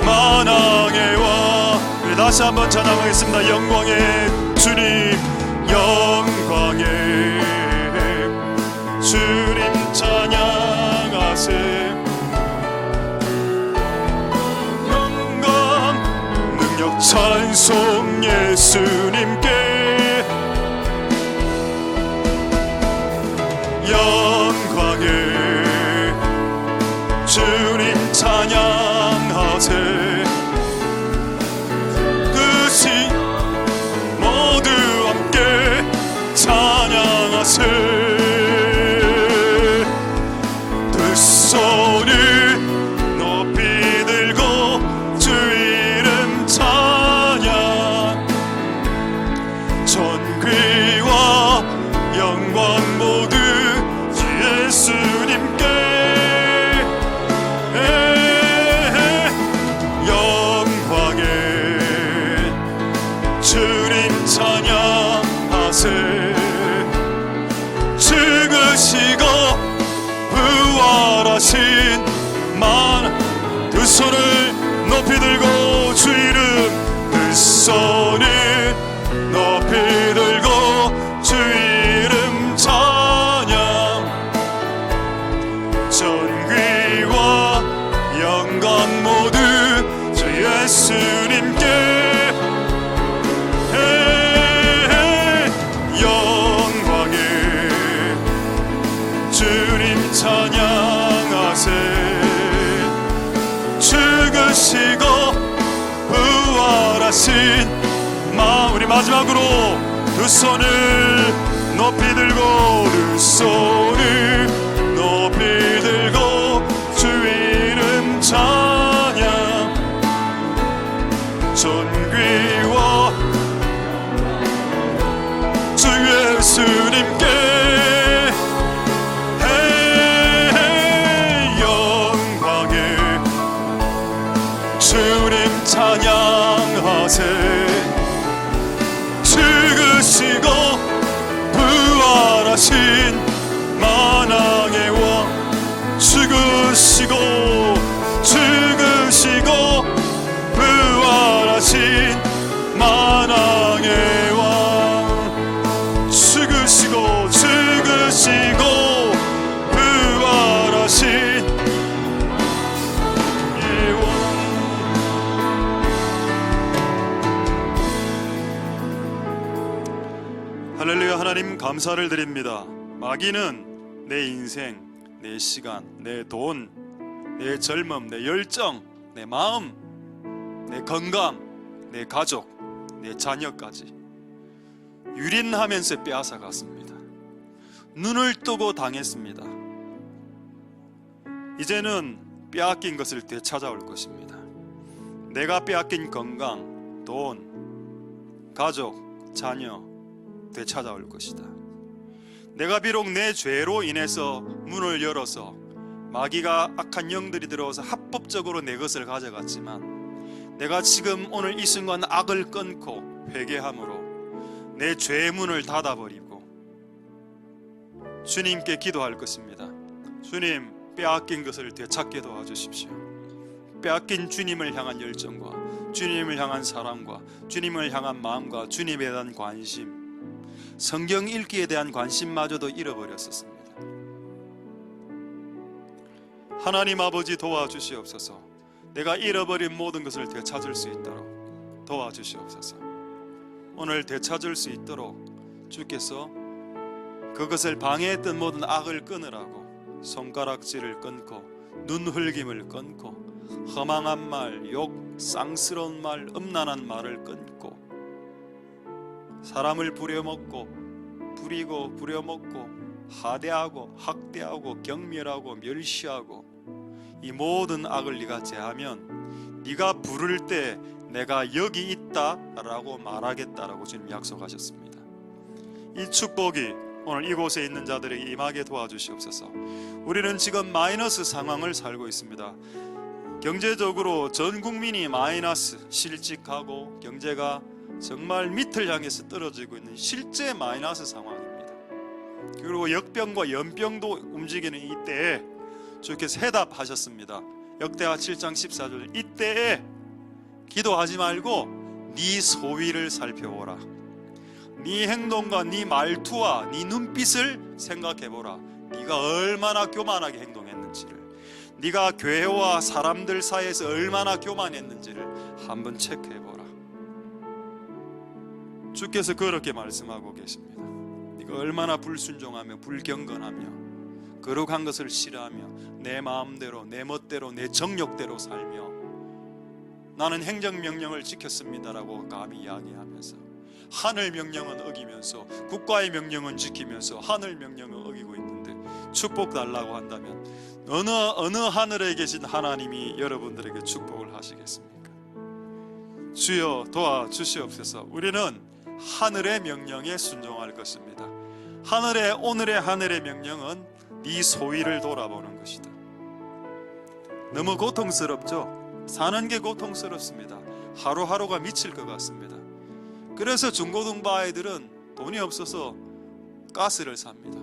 만왕의 왕. 우리 다시 한번 찬양하겠습니다. 영광의 주님, 영광의 주님 찬양하세. 영광 능력 찬송 예수님께. 영광에 주님 찬양하세. 끝이 모두 함께 찬양하세. 두 손을 높이 들고 주 이름 찬양. 존귀와 영광 모두 주 예수님께. 영광에 주님 찬양하세. 죽으시고 부활하신 두 손을 높이 들고 주 이름. 두 손을 높이 들고 주 이름 찬양. 존귀와 영광 모두 주 예수님께. 영광에 주님 찬양하세. 죽으시고 부활하신 우리 마지막으로 두 손을 높이 들고, 두 손을 높이 들고 주 이름 찬양. 존귀와 주 예수님께. 영광에 주님 찬양하세. 죽으시고 부활하신 만왕의 왕. 죽으시고 부활하신 만왕의 왕. 죽으시고 부활하신 할렐루야. 하나님 감사를 드립니다. 마귀는 내 인생, 내 시간, 내 돈, 내 젊음, 내 열정, 내 마음, 내 건강, 내 가족, 내 자녀까지 유린하면서 빼앗아 갔습니다. 눈을 뜨고 당했습니다. 이제는 빼앗긴 것을 되찾아올 것입니다. 내가 빼앗긴 건강, 돈, 가족, 자녀 되찾아올 것이다. 내가 비록 내 죄로 인해서 문을 열어서 마귀가 악한 영들이 들어와서 합법적으로 내 것을 가져갔지만, 내가 지금 오늘 이 순간 악을 끊고 회개함으로 내 죄의 문을 닫아버리고 주님께 기도할 것입니다. 주님, 빼앗긴 것을 되찾게 도와주십시오. 빼앗긴 주님을 향한 열정과 주님을 향한 사랑과 주님을 향한 마음과 주님에 대한 관심, 성경 읽기에 대한 관심마저도 잃어버렸었습니다. 하나님 아버지, 도와주시옵소서. 내가 잃어버린 모든 것을 되찾을 수 있도록 도와주시옵소서. 오늘 되찾을 수 있도록 주께서 그것을 방해했던 모든 악을 끊으라고 손가락질을 끊고 눈흘김을 끊고 허망한 말, 욕, 쌍스러운 말, 음란한 말을 끊고 사람을 부려먹고 부리고 부려먹고 하대하고 학대하고 경멸하고 멸시하고 이 모든 악을 네가 제하면 네가 부를 때 내가 여기 있다라고 말하겠다라고 주님 약속하셨습니다. 이 축복이 오늘 이곳에 있는 자들에게 임하게 도와주시옵소서. 우리는 지금 마이너스 상황을 살고 있습니다. 경제적으로 전 국민이 마이너스, 실직하고 경제가 정말 밑을 향해서 떨어지고 있는 실제 마이너스 상황입니다. 그리고 역병과 연병도 움직이는 이때에 주께서 해답하셨습니다. 역대하 7장 14절, 이때에 기도하지 말고 네 소위를 살펴보라. 네 행동과 네 말투와 네 눈빛을 생각해보라. 네가 얼마나 교만하게 행동했는지를, 네가 교회와 사람들 사이에서 얼마나 교만했는지를 한번 체크해보라. 주께서 그렇게 말씀하고 계십니다. 네가 얼마나 불순종하며 불경건하며 거룩한 것을 싫어하며 내 마음대로 내 멋대로 내 정욕대로 살며 나는 행정명령을 지켰습니다라고 감히 이야기하면서 하늘 명령은 어기면서 국가의 명령은 지키면서 하늘 명령은 어기고 있는데 축복 달라고 한다면 어느 하늘에 계신 하나님이 여러분들에게 축복을 하시겠습니까? 주여 도와주시옵소서. 우리는 하늘의 명령에 순종할 것입니다. 오늘의 하늘의 명령은 네 소위를 돌아보는 것이다. 너무 고통스럽죠? 사는 게 고통스럽습니다. 하루하루가 미칠 것 같습니다. 그래서 중고등부 아이들은 돈이 없어서 가스를 삽니다.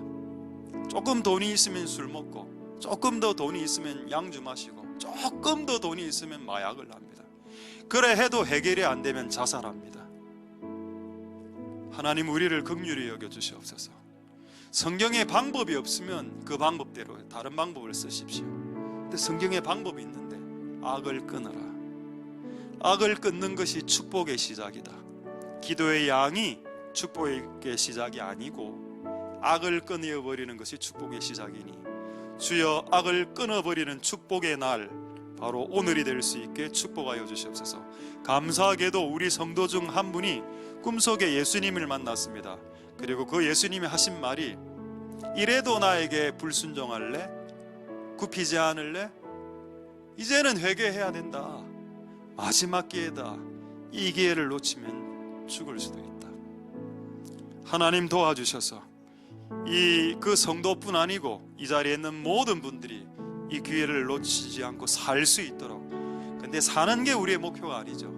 조금 돈이 있으면 술 먹고, 조금 더 돈이 있으면 양주 마시고, 조금 더 돈이 있으면 마약을 합니다. 그래 해도 해결이 안 되면 자살합니다. 하나님, 우리를 긍휼히 여겨 주시옵소서. 성경에 방법이 없으면 그 방법대로 다른 방법을 쓰십시오. 근데 성경에 방법이 있는데 악을 끊어라. 악을 끊는 것이 축복의 시작이다. 기도의 양이 축복의 시작이 아니고 악을 끊어버리는 것이 축복의 시작이니 주여, 악을 끊어버리는 축복의 날 바로 오늘이 될 수 있게 축복하여 주시옵소서. 감사하게도 우리 성도 중 한 분이 꿈속에 예수님을 만났습니다. 그리고 그 예수님이 하신 말이, 이래도 나에게 불순종할래? 굽히지 않을래? 이제는 회개해야 된다. 마지막 기회다. 이 기회를 놓치면 죽을 수도 있다. 하나님 도와주셔서 그 성도뿐 아니고 이 자리에 있는 모든 분들이 이 기회를 놓치지 않고 살 수 있도록. 근데 사는 게 우리의 목표가 아니죠.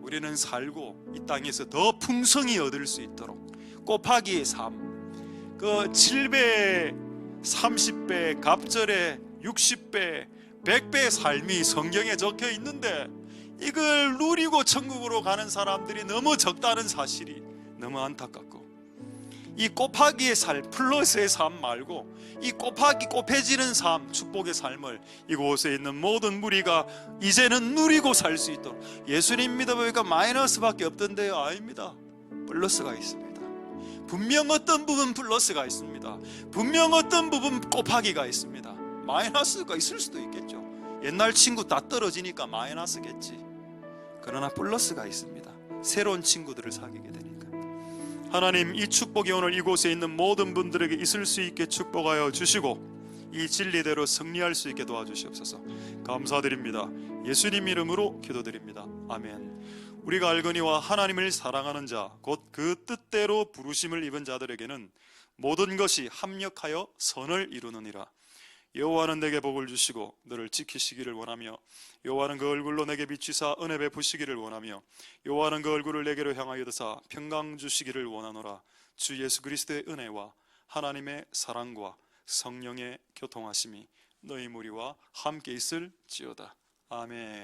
우리는 살고 이 땅에서 더 풍성히 얻을 수 있도록 곱하기의 삶, 그 7배, 30배, 갑절에 60배, 100배의 삶이 성경에 적혀 있는데 이걸 누리고 천국으로 가는 사람들이 너무 적다는 사실이 너무 안타깝고, 이 곱하기의 삶, 플러스의 삶 말고 이 곱해지는 삶, 축복의 삶을 이곳에 있는 모든 무리가 이제는 누리고 살 수 있도록. 예수님 믿어보니까 마이너스밖에 없던데요. 아닙니다. 플러스가 있습니다. 분명 어떤 부분 플러스가 있습니다. 분명 어떤 부분 곱하기가 있습니다. 마이너스가 있을 수도 있겠죠. 옛날 친구 다 떨어지니까 마이너스겠지. 그러나 플러스가 있습니다. 새로운 친구들을 사귀게 되니까. 하나님, 이 축복이 오늘 이곳에 있는 모든 분들에게 있을 수 있게 축복하여 주시고 이 진리대로 승리할 수 있게 도와주시옵소서. 감사드립니다. 예수님 이름으로 기도드립니다. 아멘. 우리가 알거니와 하나님을 사랑하는 자, 곧 그 뜻대로 부르심을 입은 자들에게는 모든 것이 합력하여 선을 이루느니라. 여호와는 내게 복을 주시고 너를 지키시기를 원하며, 여호와는 그 얼굴로 내게 비추사 은혜 베푸시기를 원하며, 여호와는 그 얼굴을 내게로 향하여 드사 평강 주시기를 원하노라. 주 예수 그리스도의 은혜와 하나님의 사랑과 성령의 교통하심이 너희 무리와 함께 있을지어다. 아멘.